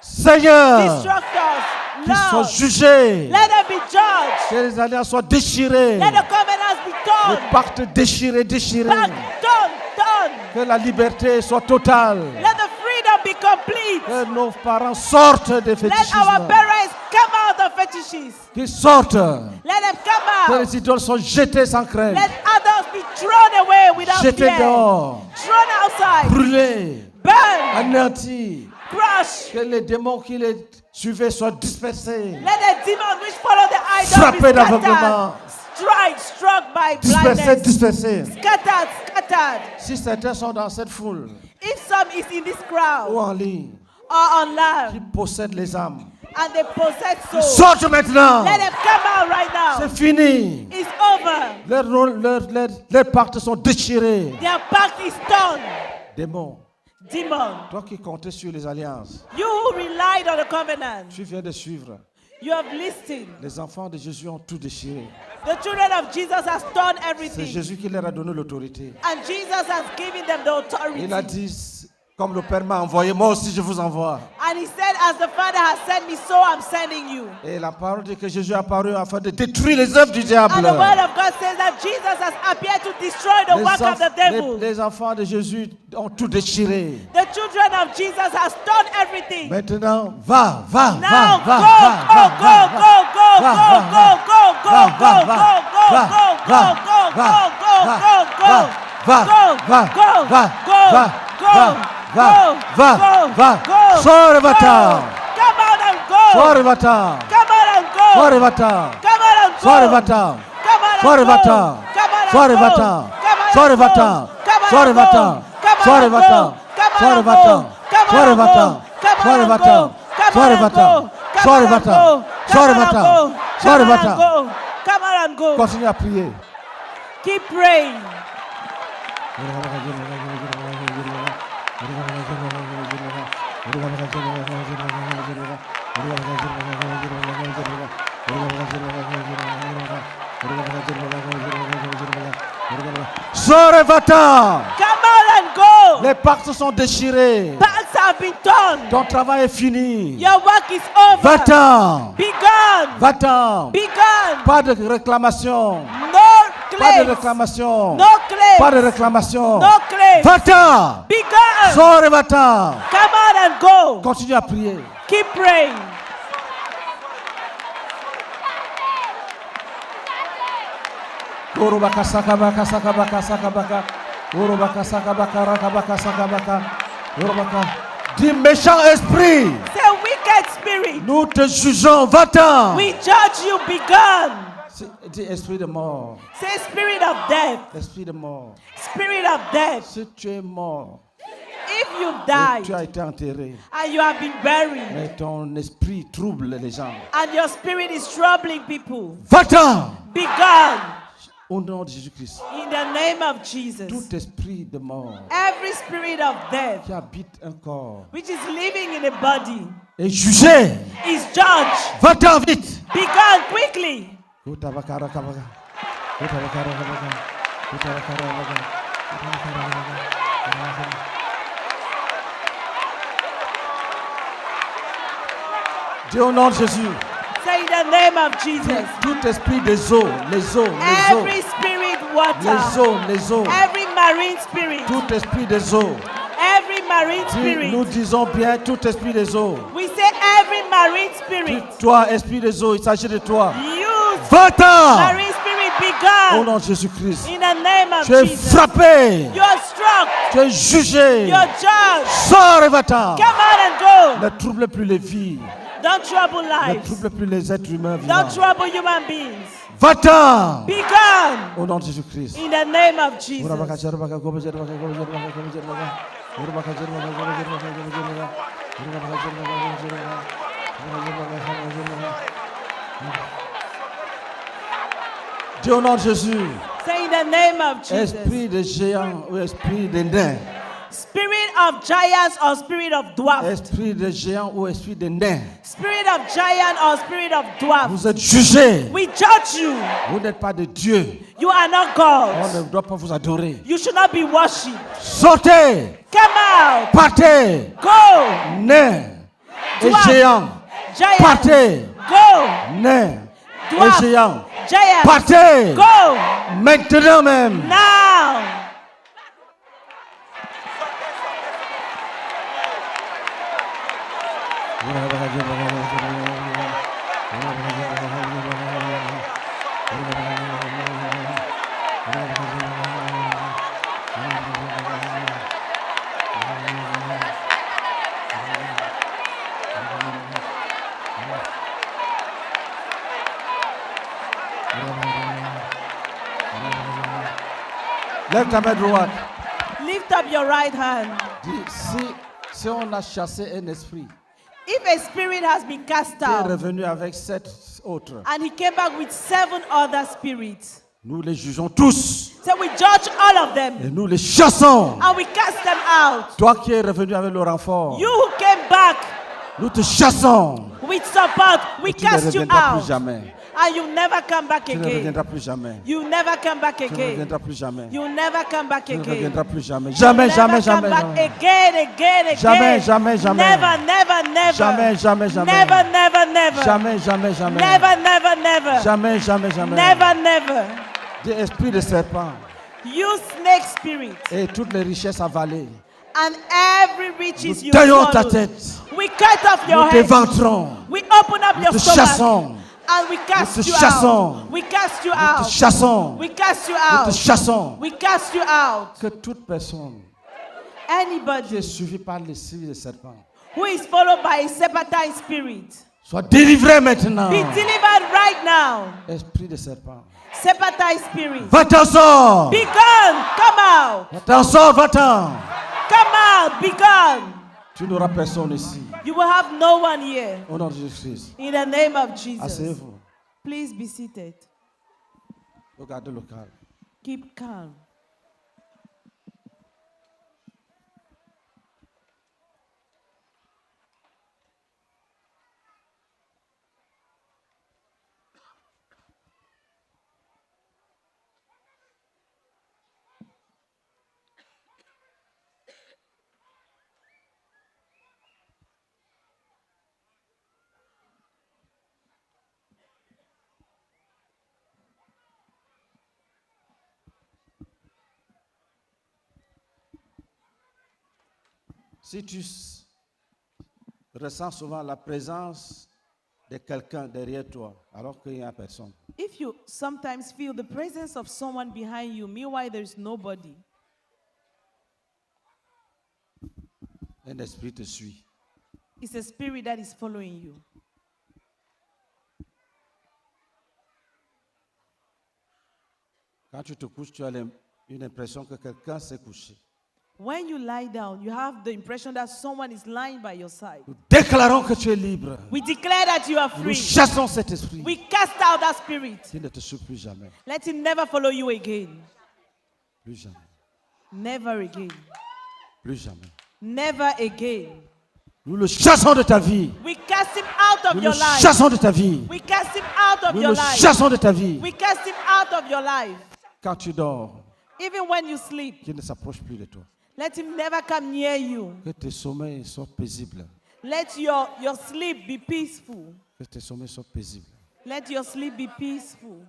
Seigneur, Destructors. qu'ils soient Lord, jugés, let them be judged. que les alliances soient déchirées, Let the covenants be torn. le pacte déchiré, Back, torn. que la liberté soit totale, Let the freedom be complete. que nos parents sortent des Let our fétichismes, parents come out of fetishes. qu'ils sortent, Let them come que out. les idoles soient jetées sans crainte, Let others be thrown away without jetées fear. dehors, Thrown outside. brûlées, Burn. anéanties, Crush. que les démons qui les suivaient soient dispersés, Let the demons which follow the idol frappés be d'aveuglement, scattered. struck by Dispersés, blindness. dispersés. Scattered, scattered. Si certains sont dans cette foule If some is in this ou crowd en ligne, or qui online possèdent les âmes, and they possess souls, sortent maintenant. let them come out right now. C'est fini. It's over. Leurs pactes sont déchirés. Their pact is done. Démon, Demon, toi qui comptais sur les alliances, you who relied on the covenant, tu viens de suivre. you have listened. Les enfants de Jésus ont tout déchiré. The children of Jesus has done C'est everything. Jésus qui leur a donné l'autorité. And Jesus has given them the authority. Il a dit, comme le Père m'a envoyé, moi aussi je vous envoie. And he said, as the Father has sent me, so I'm sending you. Et la parole dit que Jésus est apparu afin de détruire les œuvres du diable. And the word of God says that Jesus has appeared to destroy the work of the devil. Les enfants de Jésus ont tout déchiré. The children of Jesus has done everything. Maintenant, va, va, Now va, go, va, go, va, go, go, go, va, go, va, go, go, go, va, go, va, go, go, va, go, va, go, go, va, go, va, go, go, va, go, va, go, va, go, va, go, va, va, go, va. go, Sors et go. va-t'en. Come out and go. Sors et va-t'en. Come out and go. Sors et va-t'en. Come out and go. Sors et va-t'en. Come out and Sors et go. va-t'en. Come out and Sors et go. va-t'en. Come out Sors et and va-t'en. go. Come out Sors et and va-t'en. go. Come Sors out et and va-t'en. go. Come out Sors et and va-t'en. go. Come Sors out et and va-t'en. go. Come Sors out et and va-t'en. go. Come Sors out et and va-t'en. go. Sors et Come out and va-t'en. go. Sors et Come out and va-t'en. go. Sors et Come out and va-t'en. go. Come out and go. Continue à prier. Keep praying. Sors et va-t'en. Come out and go. Les pactes sont déchirés. Pacts have been done. Ton travail est fini. Your work is over. Va-t'en. Be gone. Va-t'en. Be gone. Pas de réclamation. No Pas de claims. réclamation. No claims. Pas de réclamation. No claims. Va-t'en. Be gone. Sors et va-t'en. Come out and go. Continue à prier. Keep praying. Urubaka sakabaka sakabaka sakabaka. Urubaka sakabaka rakabaka sakabaka. Urubaka. Dis méchant esprit, Say, wicked spirit, nous te jugeons, va-t'en. we judge you. Be gone. Dis esprit de mort, Say, spirit of death. esprit de mort. Spirit of death. Si tu es mort, If you've et tu died as été enterré, and you have been buried mais ton esprit trouble les gens, and your spirit is troubling people, va-t'en. be gone. Au nom de Jésus-Christ, In the name of Jesus. tout esprit de mort Every spirit of death qui habite un corps which is living in a body est jugé, is judged. va-t'en vite. Be gone quickly. Dis au nom de Jésus, Say in the name of Jesus. tout esprit des eaux, les eaux, Every spirit water. les eaux, Every marine spirit. tout esprit des eaux. Every marine Nous spirit. disons bien tout esprit des eaux. We say every marine spirit. Toi, esprit des eaux, il s'agit de toi. You Va-t'en marine spirit be au gone. nom de Jésus-Christ. In the name of Tu es Jesus. frappé, You are struck. tu es jugé. You're judged. Sors et va-t'en. Come out and go. Ne trouble plus les vies, Don't trouble ne lives. trouble plus les êtres humains Don't vivants. trouble human beings. Va-t'en Be gone. au nom de Jésus-Christ. In the name of Jesus. Dis au nom de Jésus, Say in the name of Jesus. esprit de géant ou esprit de nain, Spirit of giants or spirit of dwarf. esprit de géant ou esprit de nain, Spirit of giant or spirit of dwarf. vous êtes jugés. We judge you. Vous n'êtes pas de Dieu. You are not On ne God. doit pas vous adorer. You should not be worshipped. Sortez, Come out. partez, Go. nains et Dwarf. géants. Giants. Partez, Go. nains et Dwarf. géants. Giants. Partez, Go. maintenant même. Now. Lève ta main droite. Lift up your right hand. Dis, si on a chassé un esprit If a spirit has been cast qui est out revenu avec 7 autres, and he came back with 7 other spirits, nous les jugeons tous so we judge all of them et nous les chassons. and we cast them out. Toi qui es revenu avec le renfort, You who came back nous te chassons. with support, we Et tu ne cast you reviendras plus out. jamais. And you never come back Tu ne again. reviendras plus jamais. You never come back Tu ne again. reviendras plus jamais. You never come back Tu ne again. reviendras plus jamais. Jamais, Never jamais, come jamais, back jamais. again. Jamais, jamais, jamais. Never, never, never. Jamais, jamais, jamais. Never, never, never. Jamais, jamais, jamais. Never, never, never. Jamais, jamais, jamais. Never, never. Des esprits de serpent You snake spirit et toutes les richesses avalées. and every riches you Taillons ta swallowed. tête. We cut off your Nous head. t'éventrons. We open up your te stomach chassons. and we cast Nous te you chassons. out. We cast you Nous te out. chassons. We cast you Nous te out. chassons. We cast you out. Que toute personne qui Anybody est suivie par l'esprit de serpent who is followed by a serpentine spirit, soit délivrée maintenant. be delivered right now. Esprit de serpent. Serpentine spirit, Va-t'en sort. be gone. Come out. Va-t'en sort, va-t'en. Come out. Be gone. Tu n'auras personne ici. You will have no one here. Au nom de Jésus-Christ. In the name of Jesus. Asseyez-vous. Please be seated. Regardez le calme. Keep calm. Si tu ressens souvent la présence de quelqu'un derrière toi, alors qu'il n'y a personne, If you sometimes feel the presence of someone behind you, meanwhile there's nobody, un esprit te suit. it's a spirit that is following you. Quand tu te couches, tu as une impression que quelqu'un s'est couché. When you lie down, you have the impression that someone is lying by your side. Nous déclarons que tu es libre. We declare that you are Nous free. chassons cet esprit We cast out that spirit. qui ne te suit plus jamais. Let him never follow you again. Plus jamais. Never again. Plus jamais. Never again. Nous le chassons de ta vie. We cast him out of Nous your le life. chassons de ta vie. We cast him out of Nous your le life. chassons de ta vie. We cast him out of your life. Quand tu dors, Even when you sleep, qu'il ne s'approche plus de toi. let him never come near you. Que tes sommeils soient paisibles. Let your sleep be peaceful. Que tes sommeils soient paisibles. Let your sleep be peaceful.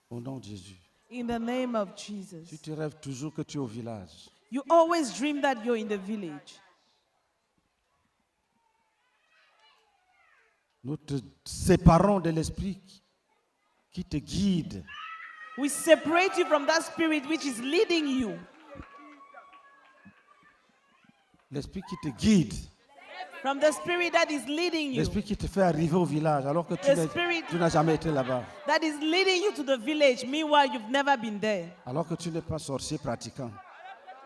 Au nom de Jésus. In the name of Si Jesus. tu rêves toujours que tu es au village, You always dream that you're in the village. nous te séparons de l'esprit qui te guide. We separate you from that spirit which is leading you. L'esprit qui te guide. From the spirit that is leading you. L'esprit qui te fait arriver au village alors que The spirit- tu n'as jamais été là-bas. That is leading you to the village. Meanwhile, you've never been there. Alors que tu n'es pas sorcier pratiquant.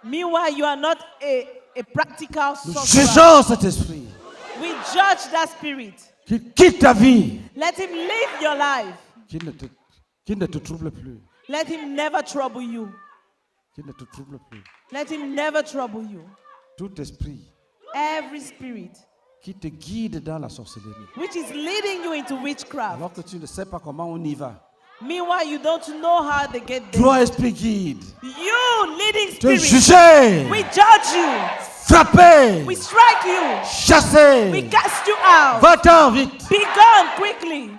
Meanwhile, you are not a practical Nous sorcerer. jugeons cet esprit We judge that spirit. qui quitte ta vie, Let him live your life. qui ne te trouble plus, Let him never trouble you. qui ne te trouble plus. Let him never trouble you. Tout esprit Every spirit qui te guide dans la sorcellerie, which is leading you into witchcraft. alors que tu ne sais pas comment on y va. Meanwhile, you don't know how they get there. Toi, esprit guide, You, leading te spirit, juger, we judge you. frapper, We strike you. chasser. We cast you out. Va-t'en vite. Be gone quickly.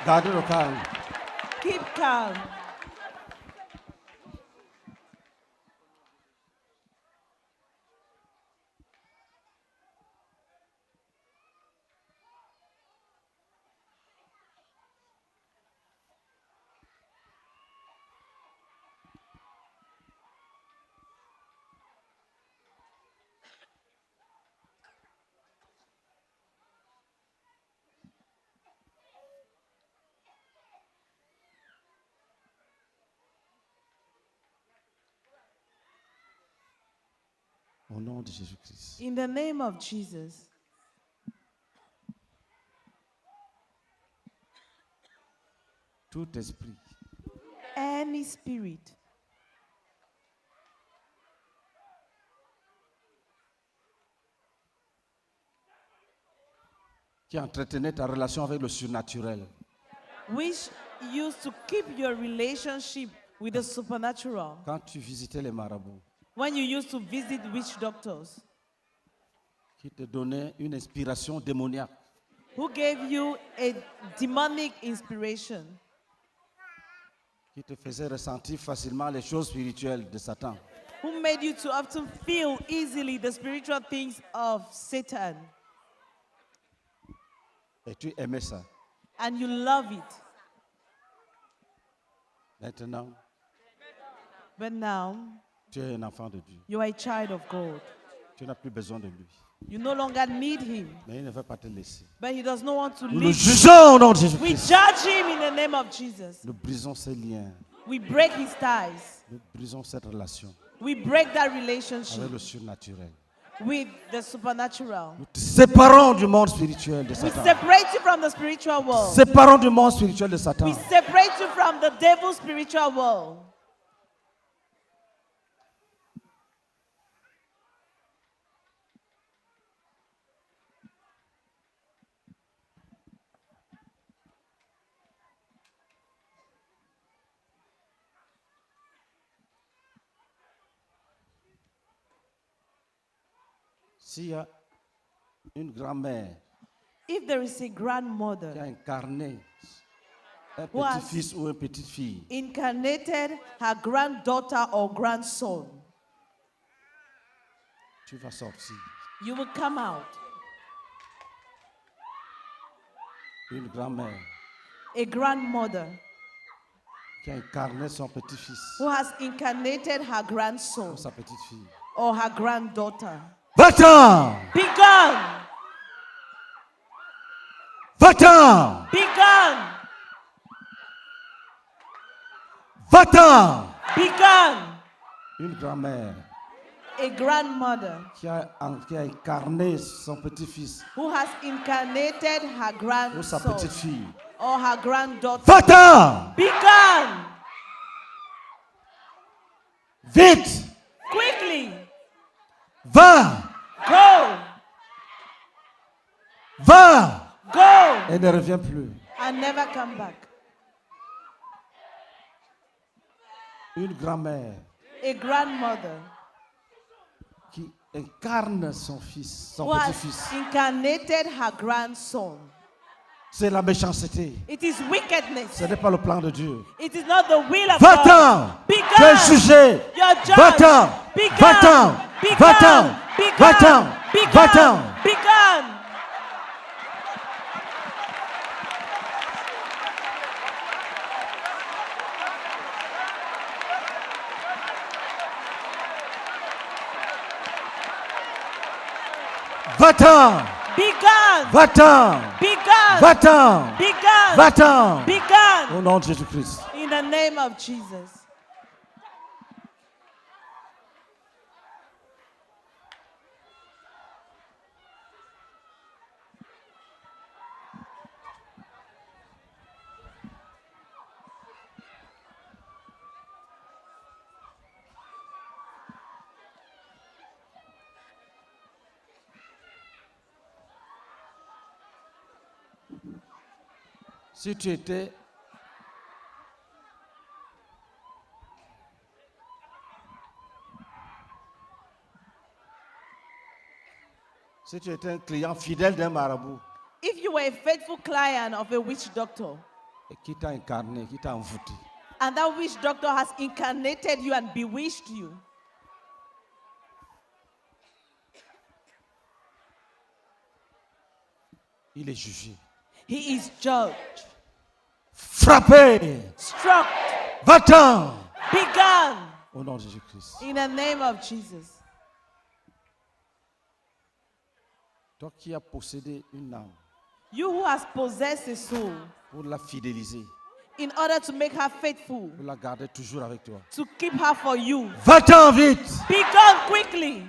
Gardez le calme. Keep calm. Au nom de Jésus-Christ. In the name of Jesus. Tout esprit Any spirit qui entretenait ta relation avec le surnaturel, which used to keep your relationship with the supernatural, quand tu visitais les marabouts, when you used to visit witch doctors, qui te donnaient une inspiration démoniaque, who gave you a demonic inspiration, qui te faisait ressentir facilement les choses spirituelles de Satan. who made you to often feel easily the spiritual things of Satan, Et tu aimais ça. and you love it. Maintenant, But now, tu es un enfant de Dieu. you are a child of God. Tu n'as plus besoin de lui. You no longer need him, Mais il ne veut pas te laisser. but he does not want to Nous le leave. jugeons au nom de We Jésus-Christ. judge him in the name of Jesus. Nous brisons ces liens. We break his ties. Nous brisons cette relation We break that avec relationship le surnaturel. with the supernatural. Nous te séparons du monde spirituel de We Satan. separate you from the spiritual world. Séparons du monde spirituel de Satan. We separate you from the devil's spiritual world. S'il y a une grand-mère If there is a qui a grandmother incarné un Who has- petit-fils ou une petite-fille, incarnated her granddaughter or grandson, tu vas sortir. you will come out. Une grand-mère A grandmother qui a incarné son petit-fils who has incarnated her grandson ou sa petite-fille. or her granddaughter. Va-t'en! Be gone! Va-t'en! Be gone! Va-t'en! Be gone! Une grand-mère A grandmother qui a incarné son petit-fils who has incarnated her ou sa grandson petite-fille. or her granddaughter. Va-t'en! Be gone! Vite! Quickly! Va! Go! Va! Go! Et ne reviens plus. And never come back. Une grand-mère A grandmother qui incarne son fils, son who has petit-fils. incarnated her grandson. C'est la méchanceté. It is wickedness. Ce n'est pas le plan de Dieu. It is not the will of God. Va-t'en! Be Tu es gone! jugé. You're judged. Va-t'en! Be gone! Va-t'en! Be Va-t'en! gone! Be Va-t'en! gone! Be Va-t'en! gone! Be gone! Va-t'en! Be gone! Va-t'en! Be gone! Va-t'en! Be gone! Va-t'en! Be gone! Au nom de Jésus-Christ. In the name of Jesus. Si tu étais un client fidèle d'un marabout If you were a faithful client of a witch doctor, et qui t'a incarné, qui t'a envoûté, and that witch doctor has incarnated you and bewitched you, il est jugé. he is judged, Frappé! struck, Va-t'en! be gone, Au nom de Jésus-Christ. in the name of Jesus. Toi qui as possédé une âme You who has possessed a soul pour la fidéliser, in order to make her faithful, pour la garder toujours avec toi. to keep her for you, Va-t'en vite! be gone quickly.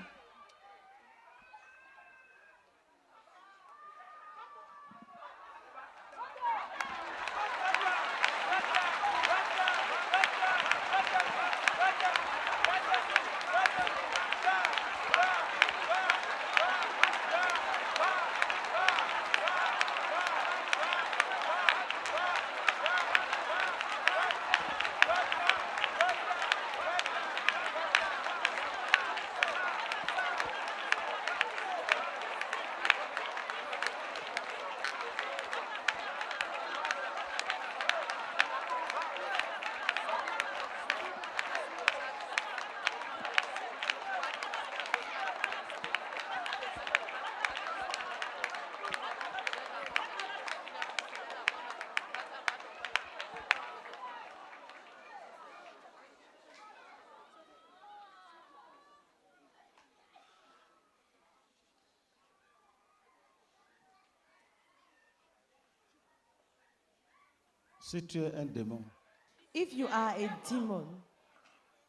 Si tu es un démon If you are a demon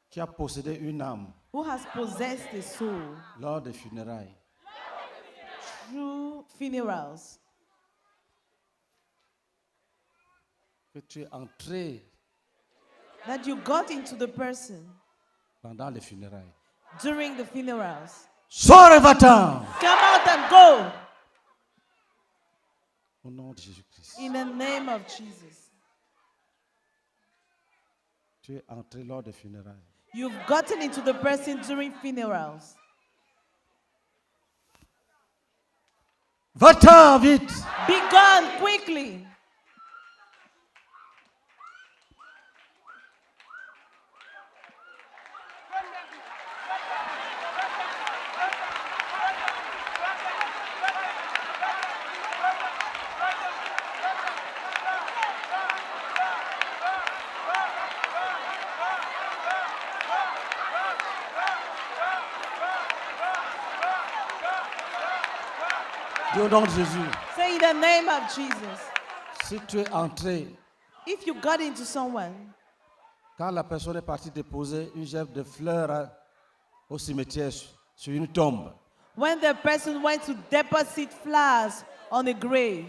qui a possédé une âme who has possessed a soul lors des funérailles, through funerals, que tu es entré that you got into the person pendant les funérailles, during the funerals, sors et va-t'en come out and go au nom de Jésus-Christ. in the name of Jesus. Tu es entré lors des funérailles. You've gotten into the person during funerals. Va-t'en vite. Be gone quickly. Dis au nom de Jésus. Say in the name of Jesus. Si tu es entré, If you got into someone, quand la personne est partie déposer une gerbe de fleurs au cimetière sur une tombe, when the person went to deposit flowers on a grave,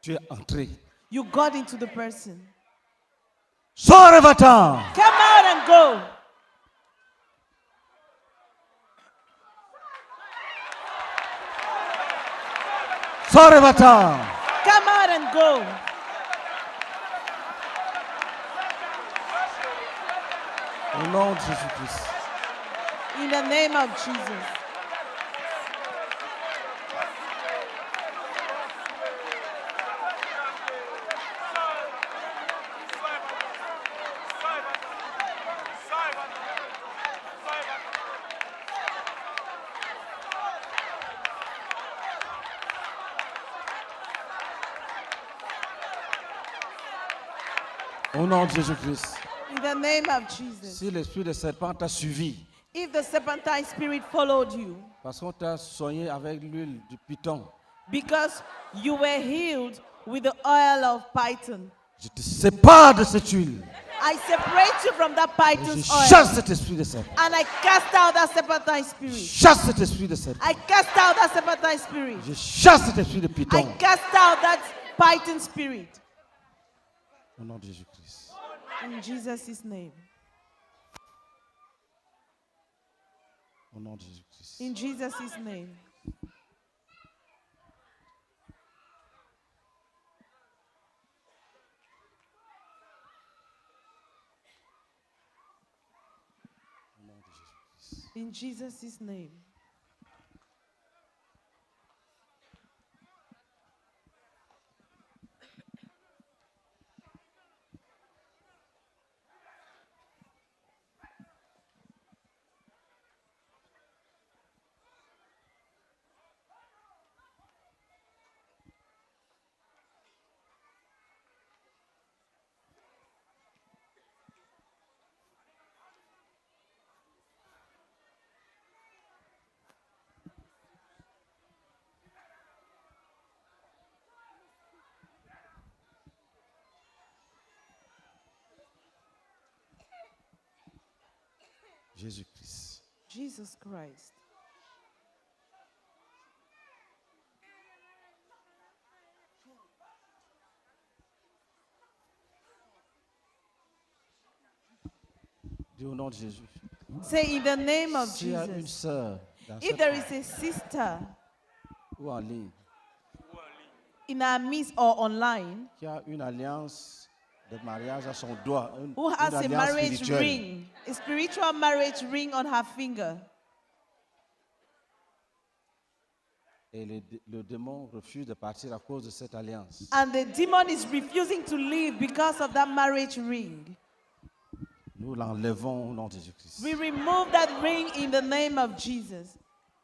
tu es entré. you got into the person. Sors et va-t'en. Come out and go. Sors et va-t'en. Come out and go. Au nom de Jésus-Christ. In the name of Jesus. Au nom de Jésus-Christ. In the name of Jesus. Si l'esprit de serpent t'a suivi, If the serpentine spirit followed you parce qu'on t'a soigné avec l'huile du python, because you were healed with the oil of python, je te sépare de cette huile. I separate you from that Et python's je oil. chasse cet esprit de serpent. And I cast out that serpentine spirit. Chasse cet esprit de serpent. I cast out that serpentine spirit. Je chasse cet esprit de I python. cast out that python spirit. Au nom de Jésus-Christ. In Jesus' name. Au nom de Jésus-Christ. In Jesus' name. Au nom de Jésus-Christ. In Jesus' name. Jésus-Christ. Jesus Christ. Dis au nom de Jésus. Say in the name of S'il y a une Jesus. sœur dans If cette there is a sister ou en ligne in our midst or online qui a une alliance de mariage à son doigt, who une has a alliance marriage spirituelle, ring, a spiritual marriage ring on her finger, et le démon refuse de partir à cause de cette alliance, and the demon is refusing to leave because of that marriage ring, nous l'enlevons au nom de Jésus-Christ. we remove that ring in the name of Jesus.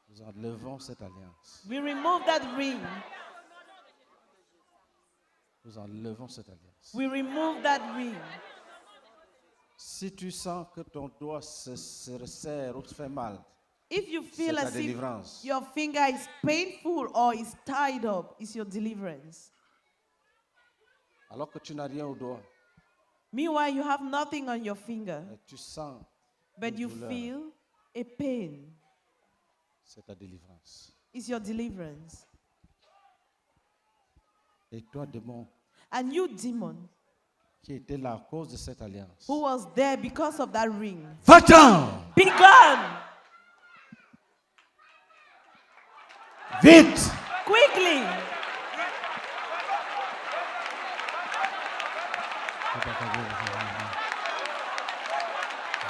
Nous enlevons cette alliance. We remove that ring. Nous enlevons cette alliance. We remove that ring. Si tu sens que ton doigt se resserre ou se fait mal, If you feel c'est ta as if délivrance. your finger is painful or is tied up, it's your deliverance. Alors que tu n'as rien au doigt, Meanwhile, you have nothing on your finger, mais tu sens, but you douleur. feel a pain. c'est ta délivrance. It's your deliverance. Et toi, démon, And you, demon, qui était là à cause de cette alliance, who was there because of that ring, va-t'en! be gone Vite! quickly.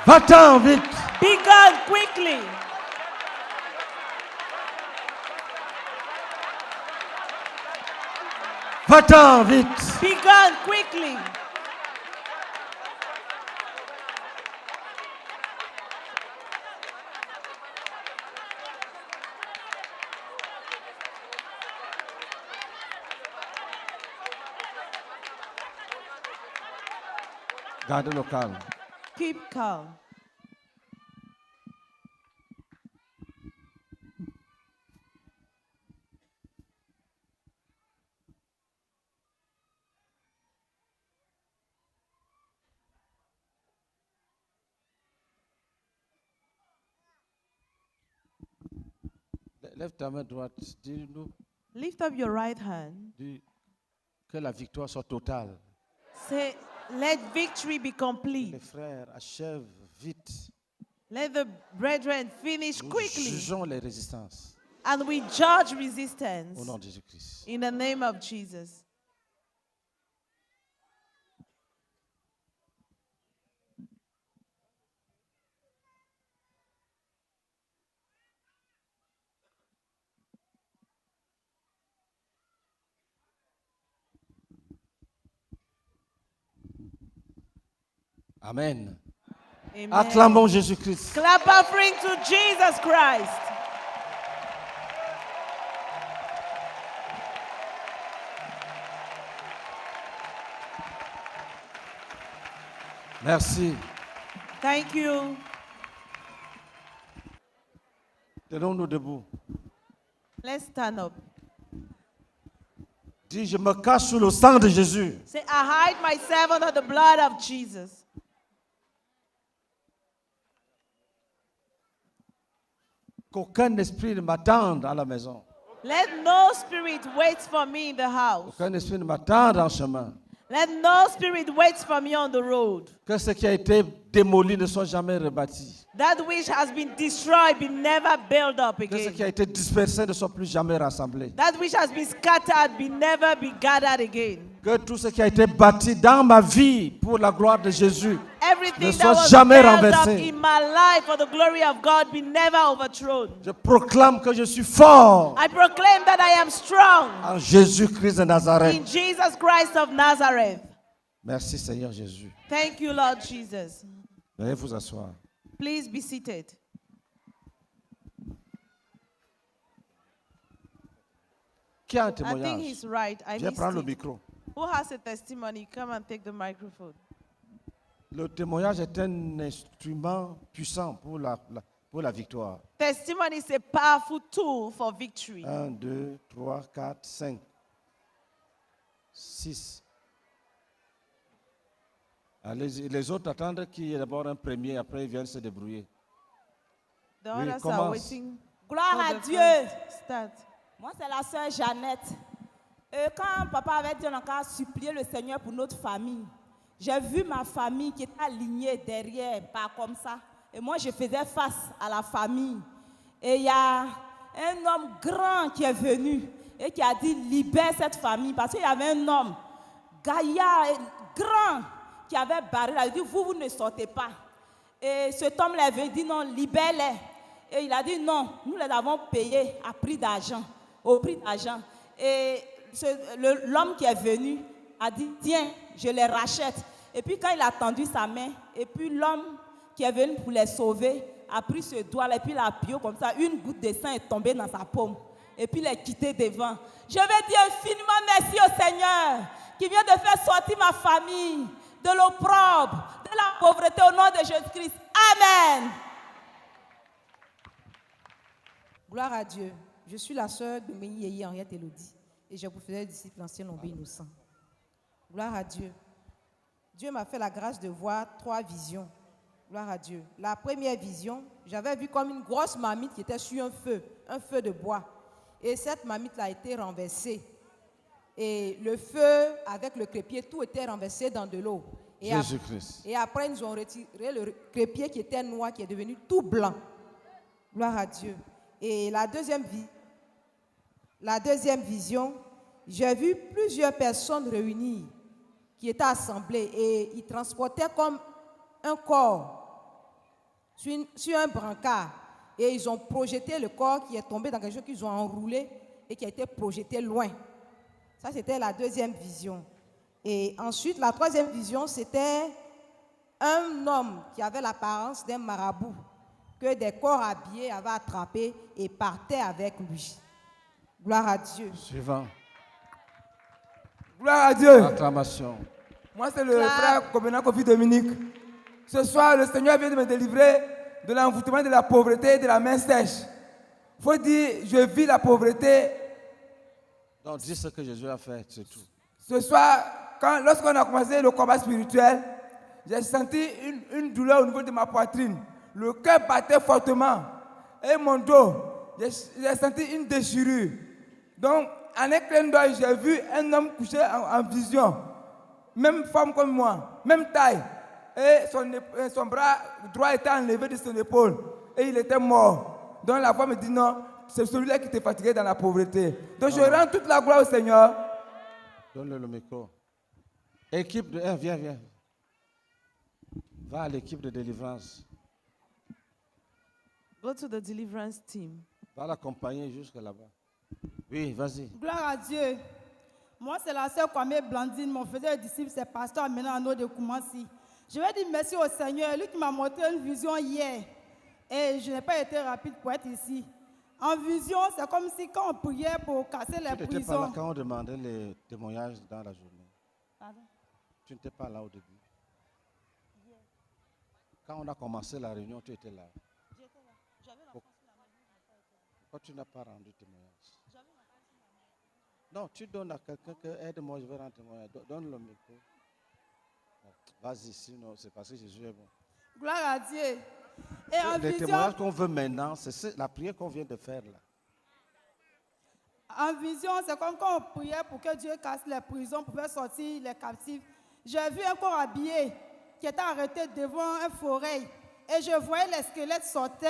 Va-t'en, vite! Be gone quickly. Va-t'en, vite! Be gone quickly. Garde le calme. Keep calm. Lève ta main droite. Dis-nous Lift up your right hand. que la victoire soit totale. Say, let victory be Les complete. frères achèvent vite. Let the brethren finish Nous quickly. jugeons les résistances And we judge au resistance nom de Jésus-Christ. in the name of Jesus. Amen. Amen. Acclamons Jésus-Christ. Clap offering to Jesus Christ. Merci. Thank you. Tenons-nous debout. Let's stand up. Dis, je me cache sous le sang de Jésus. Say, I hide myself under the blood of Jesus. Qu'aucun esprit ne m'attende à la maison. Let no spirit wait for me in the house. Qu'aucun esprit ne m'attende en chemin. Let no spirit wait for me on the road. Que ce qui a été démoli ne soit jamais rebâti. That which has been destroyed be never built up Que ce qui a again. été dispersé ne soit plus jamais rassemblé. That which has been scattered be never be gathered again. Que tout ce qui a été bâti dans ma vie pour la gloire de Jésus Everything ne that soit was jamais built up renversé. in my life for the glory of God be never overthrown. Je proclame que je suis fort I proclaim that I am strong en Jésus-Christ de Nazareth. in Jesus Christ of Nazareth. Merci Seigneur Jésus. Thank you, Lord Jesus. Veuillez vous asseoir. Please be seated. Qui a un I think témoignage? he's right. I Viens missed prendre le it. micro. Who has a testimony? Come and take the microphone. Le témoignage est un instrument puissant pour la victoire. Testimony is a powerful tool for victory. 1, 2, 3, 4, 5, 6. Les autres attendent qu'il y ait d'abord un premier, après ils viennent se débrouiller. The Oui, others are commence. waiting. Gloire for à the Dieu. first start. Moi, c'est la sœur Jeannette. Quand papa avait dit on a qu'à supplier le Seigneur pour notre famille, j'ai vu ma famille qui était alignée derrière, pas comme ça. Et moi, je faisais face à la famille. Et il y a un homme grand qui est venu et qui a dit libère cette famille. Parce qu'il y avait un homme, gaillard, grand, qui avait barré. Il a dit vous ne sortez pas. Et cet homme-là avait dit non, libère-les. Et il a dit non, nous les avons payés à prix d'argent, au prix d'argent. Et l'homme qui est venu a dit tiens, je les rachète. Et puis quand il a tendu sa main, et puis l'homme qui est venu pour les sauver a pris ce doigt-là et puis il a appuyé comme ça, une goutte de sang est tombée dans sa paume. Et puis il est quitté devant. Je vais dire infiniment merci au Seigneur qui vient de faire sortir ma famille de l'opprobre, de la pauvreté au nom de Jésus-Christ. Amen. Gloire à Dieu. Je suis la sœur de Méni Henriette Elodie et je vous faisais disciple ancien Lombe Innocent. Gloire à Dieu. Dieu m'a fait la grâce de voir 3 visions. Gloire à Dieu. La première vision, j'avais vu comme une grosse marmite qui était sur un feu de bois. Et cette marmite-là a été renversée. Et le feu, avec le crépier, tout était renversé dans de l'eau. Jésus-Christ. Et après, ils ont retiré le crépier qui était noir, qui est devenu tout blanc. Gloire à Dieu. Et la deuxième vision, j'ai vu plusieurs personnes réunies qui étaient assemblées et ils transportaient comme un corps sur un brancard. Et ils ont projeté le corps qui est tombé dans quelque chose qu'ils ont enroulé et qui a été projeté loin. Ça, c'était la deuxième vision. Et ensuite, la troisième vision, c'était un homme qui avait l'apparence d'un marabout que des corps habillés avaient attrapé et partaient avec lui. Gloire à Dieu. Suivant. Gloire à Dieu. Acclamation. Moi, c'est le frère Covenant Kofi Dominique. Ce soir, le Seigneur vient de me délivrer de l'envoûtement de la pauvreté et de la main sèche. Il faut dire, je vis la pauvreté. Donc, dis ce que Jésus a fait, c'est tout. Ce soir, lorsqu'on a commencé le combat spirituel, j'ai senti une douleur au niveau de ma poitrine. Le cœur battait fortement. Et mon dos, j'ai senti une déchirure. Donc, en un clin d'œil, j'ai vu un homme couché en vision. Même forme comme moi, même taille. Et son bras droit était enlevé de son épaule. Et il était mort. Donc la voix me dit non, c'est celui-là qui t'est fatigué dans la pauvreté. Donc je rends toute la gloire au Seigneur. Donne-le le micro. Équipe de... viens. Va à l'équipe de délivrance. Go to the deliverance team. Va l'accompagner jusque là-bas. Oui, vas-y. Gloire à Dieu. Moi, c'est la sœur Kwame Blandine. Mon frère disciple, c'est pasteur maintenant en eau de Koumassi. Je vais dire merci au Seigneur, lui qui m'a montré une vision hier. Et je n'ai pas été rapide pour être ici. En vision, c'est comme si quand on priait pour casser les Tu n'étais pas là prisons. quand on demandait les témoignages dans la journée. Pardon? Tu n'étais pas là au début. Quand on a commencé la réunion, tu étais là. J'étais là. J'avais la Pourquoi tu n'as pas rendu témoignage? Non, tu donnes à quelqu'un que aide-moi, je vais rendre témoignage. Donne le micro. Vas-y, sinon c'est parce que Jésus est bon. Gloire à Dieu. Et en Les vision, témoignages qu'on veut maintenant, c'est la prière qu'on vient de faire là. en vision, c'est comme quand on priait pour que Dieu casse les prisons, pour faire sortir les captifs. J'ai vu un corps habillé qui était arrêté devant un forêt. Et je voyais les squelettes sortir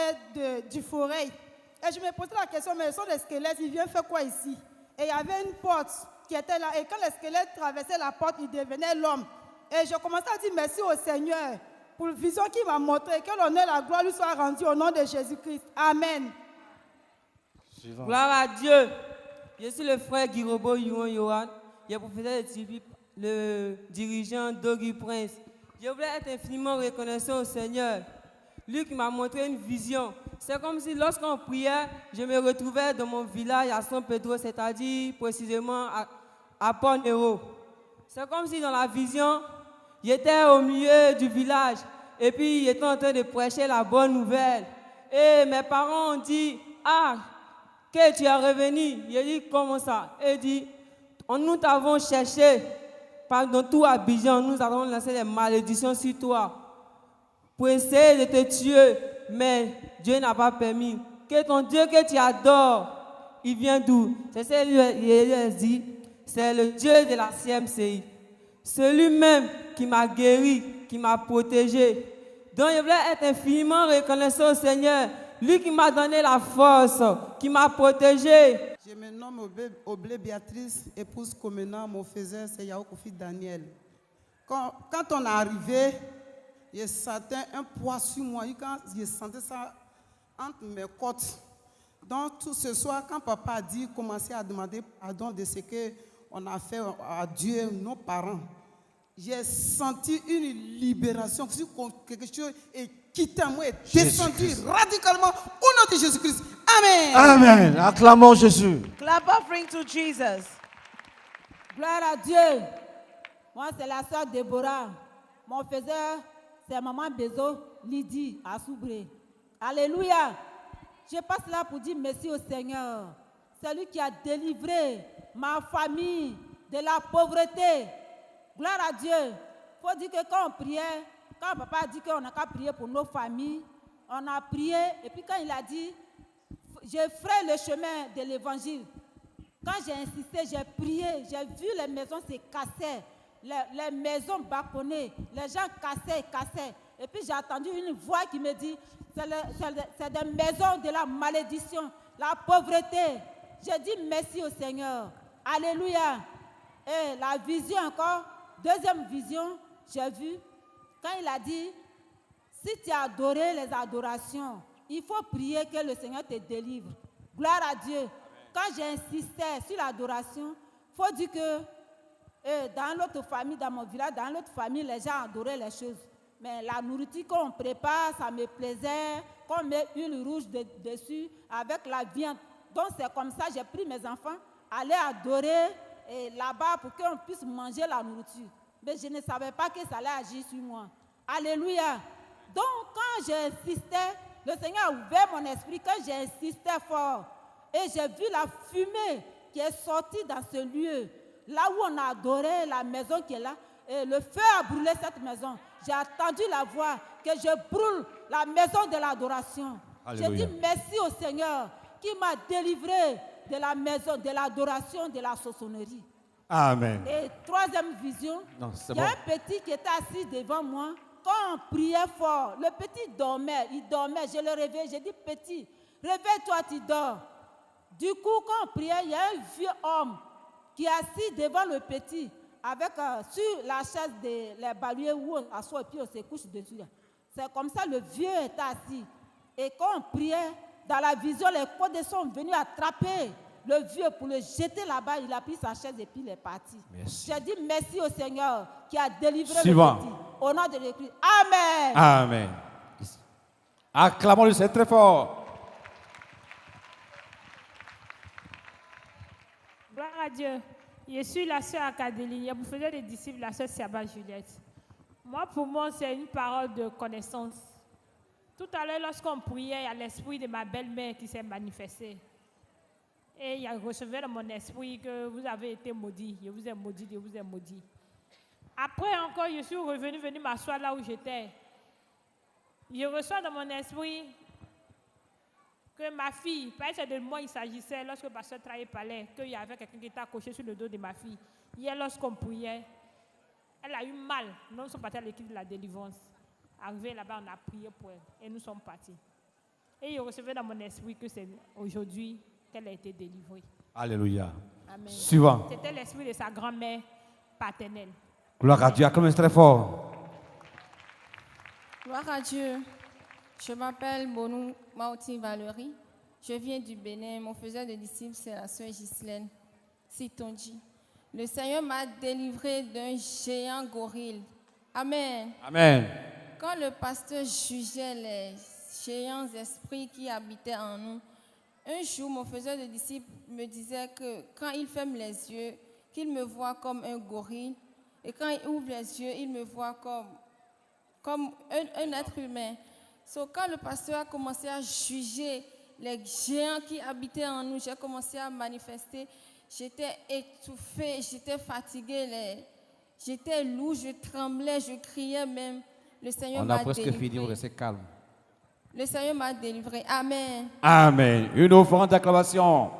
du forêt. Et je me posais la question, mais ils sont des squelettes, ils viennent faire quoi ici? Et il y avait une porte qui était là. Et quand les squelettes traversaient la porte, ils devenaient l'homme. Et je commençais à dire merci au Seigneur pour la vision qu'il m'a montrée. Que l'honneur et la gloire lui soient rendus au nom de Jésus-Christ. Amen. Suivant. Gloire à Dieu. Je suis le frère Guirobo Yohan. Je suis professeur de typique, le dirigeant Doggy Prince. Je voulais être infiniment reconnaissant au Seigneur. Lui qui m'a montré une vision. C'est comme si lorsqu'on priait, je me retrouvais dans mon village à San Pedro, c'est-à-dire précisément à Port-Néo. C'est comme si dans la vision, j'étais au milieu du village et puis j'étais en train de prêcher la bonne nouvelle. Et mes parents ont dit, ah, que tu es revenu. J'ai dit, comment ça? Et dit, nous t'avons cherché dans tout Abidjan, nous avons lancé des malédictions sur toi pour essayer de te tuer, mais Dieu n'a pas permis. Que ton Dieu que tu adores, il vient d'où? C'est ce qu'il dit, c'est le Dieu de la CMCI. Celui-même qui m'a guéri, qui m'a protégé. Donc je voulais être infiniment reconnaissant au Seigneur, lui qui m'a donné la force, qui m'a protégé. Je me nomme Oblé Béatrice, épouse Komena, mon frère c'est Yao Kofi Daniel. Quand on est arrivé, je sentais un poids sur moi. Quand je sentais ça entre mes côtes. Donc tout ce soir, quand papa a dit, commencer à demander pardon de ce qu'on a fait à Dieu, nos parents, j'ai senti une libération, quelque chose est quitté moi, est descendu radicalement au nom de Jésus-Christ. Amen. Amen. Acclamons Jésus. Clap offering to Jesus. Gloire à Dieu. Moi, c'est la sœur Déborah. Mon frère, c'est maman Bézo, Lydie, à Soubré. Alléluia. Je passe là pour dire merci au Seigneur. C'est lui qui a délivré ma famille de la pauvreté. gloire à Dieu. Il faut dire que quand on priait, quand papa a dit qu'on n'a qu'à prier pour nos familles, on a prié. Et puis quand il a dit, je ferai le chemin de l'évangile. Quand j'ai insisté, j'ai prié, j'ai vu les maisons se casser, les maisons bâconnées, les gens cassaient. Et puis j'ai entendu une voix qui me dit, c'est des maisons de la malédiction, la pauvreté. J'ai dit merci au Seigneur. Alléluia. Et la vision encore, deuxième vision, j'ai vu, quand il a dit, si tu as adoré les adorations, il faut prier que le Seigneur te délivre. Gloire à Dieu. Quand j'insistais sur l'adoration, il faut dire que dans l'autre famille, dans mon village, dans l'autre famille, les gens adoraient les choses. Mais la nourriture qu'on prépare, ça me plaisait, qu'on met une rouge dessus avec la viande. Donc c'est comme ça que j'ai pris mes enfants, aller adorer là-bas pour qu'on puisse manger la nourriture. Mais je ne savais pas que ça allait agir sur moi. Alléluia. Donc quand j'insistais, le Seigneur a ouvert mon esprit, quand j'insistais fort, et j'ai vu la fumée qui est sortie dans ce lieu, là où on a adoré la maison qui est là, et le feu a brûlé cette maison. J'ai entendu la voix que je brûle la maison de l'adoration. J'ai dit merci au Seigneur qui m'a délivré de la maison, de l'adoration, de la sorcellerie. Amen. Et troisième vision, il y a un petit qui était assis devant moi. Quand on priait fort, le petit dormait, il dormait, je le réveillais, j'ai dit petit, réveille-toi, tu dors. Du coup, quand on priait, il y a un vieux homme qui est assis devant le petit, avec sur la chaise des baluers où on s'assoit et puis on se couche dessus. C'est comme ça le vieux était assis. Et quand on priait, dans la vision, les codes sont venus attraper le vieux pour le jeter là-bas. Il a pris sa chaise et puis il est parti. J'ai dit merci au Seigneur qui a délivré le petit. Au nom de l'Église. Amen. Amen. Acclamons le Seigneur très fort. Gloire à Dieu. Je suis la sœur Acadélie. Je vous faisais des disciples, la sœur Siaba Juliette. Moi, pour moi, c'est une parole de connaissance. Tout à l'heure, lorsqu'on priait, il y a l'esprit de ma belle-mère qui s'est manifesté. Et il a reçu dans mon esprit que vous avez été maudit. Je vous ai maudit, je vous ai maudit. Après encore, je suis venu m'asseoir là où j'étais. Je reçois dans mon esprit que ma fille, parce que de moi il s'agissait, lorsque le pasteur Traé parlait, qu'il y avait quelqu'un qui était accroché sur le dos de ma fille. Hier, lorsqu'on priait, elle a eu mal. Nous sommes partis à l'équipe de la délivrance. Arrivé là-bas, on a prié pour elle et nous sommes partis. Et je recevais dans mon esprit que c'est aujourd'hui qu'elle a été délivrée. Alléluia. Amen. Suivant. C'était l'esprit de sa grand-mère paternelle. Gloire à Dieu, acclamez très fort. Gloire à Dieu. Je m'appelle Bonou Maouti Valérie. Je viens du Bénin. Mon faiseur de disciples, c'est la sœur Ghislaine Sitonji. Le Seigneur m'a délivré d'un géant gorille. Amen. Amen. Quand le pasteur jugeait les géants esprits qui habitaient en nous, un jour, mon faiseur de disciples me disait que quand il ferme les yeux, qu'il me voit comme un gorille. Et quand il ouvre les yeux, il me voit comme un être humain. Quand le pasteur a commencé à juger les géants qui habitaient en nous, j'ai commencé à manifester. J'étais étouffée, j'étais fatiguée, j'étais lourde, je tremblais, je criais même. Le Seigneur m'a délivré. On a presque fini, restez calme. Le Seigneur m'a délivré. Amen. Amen. Une offrande d'acclamation.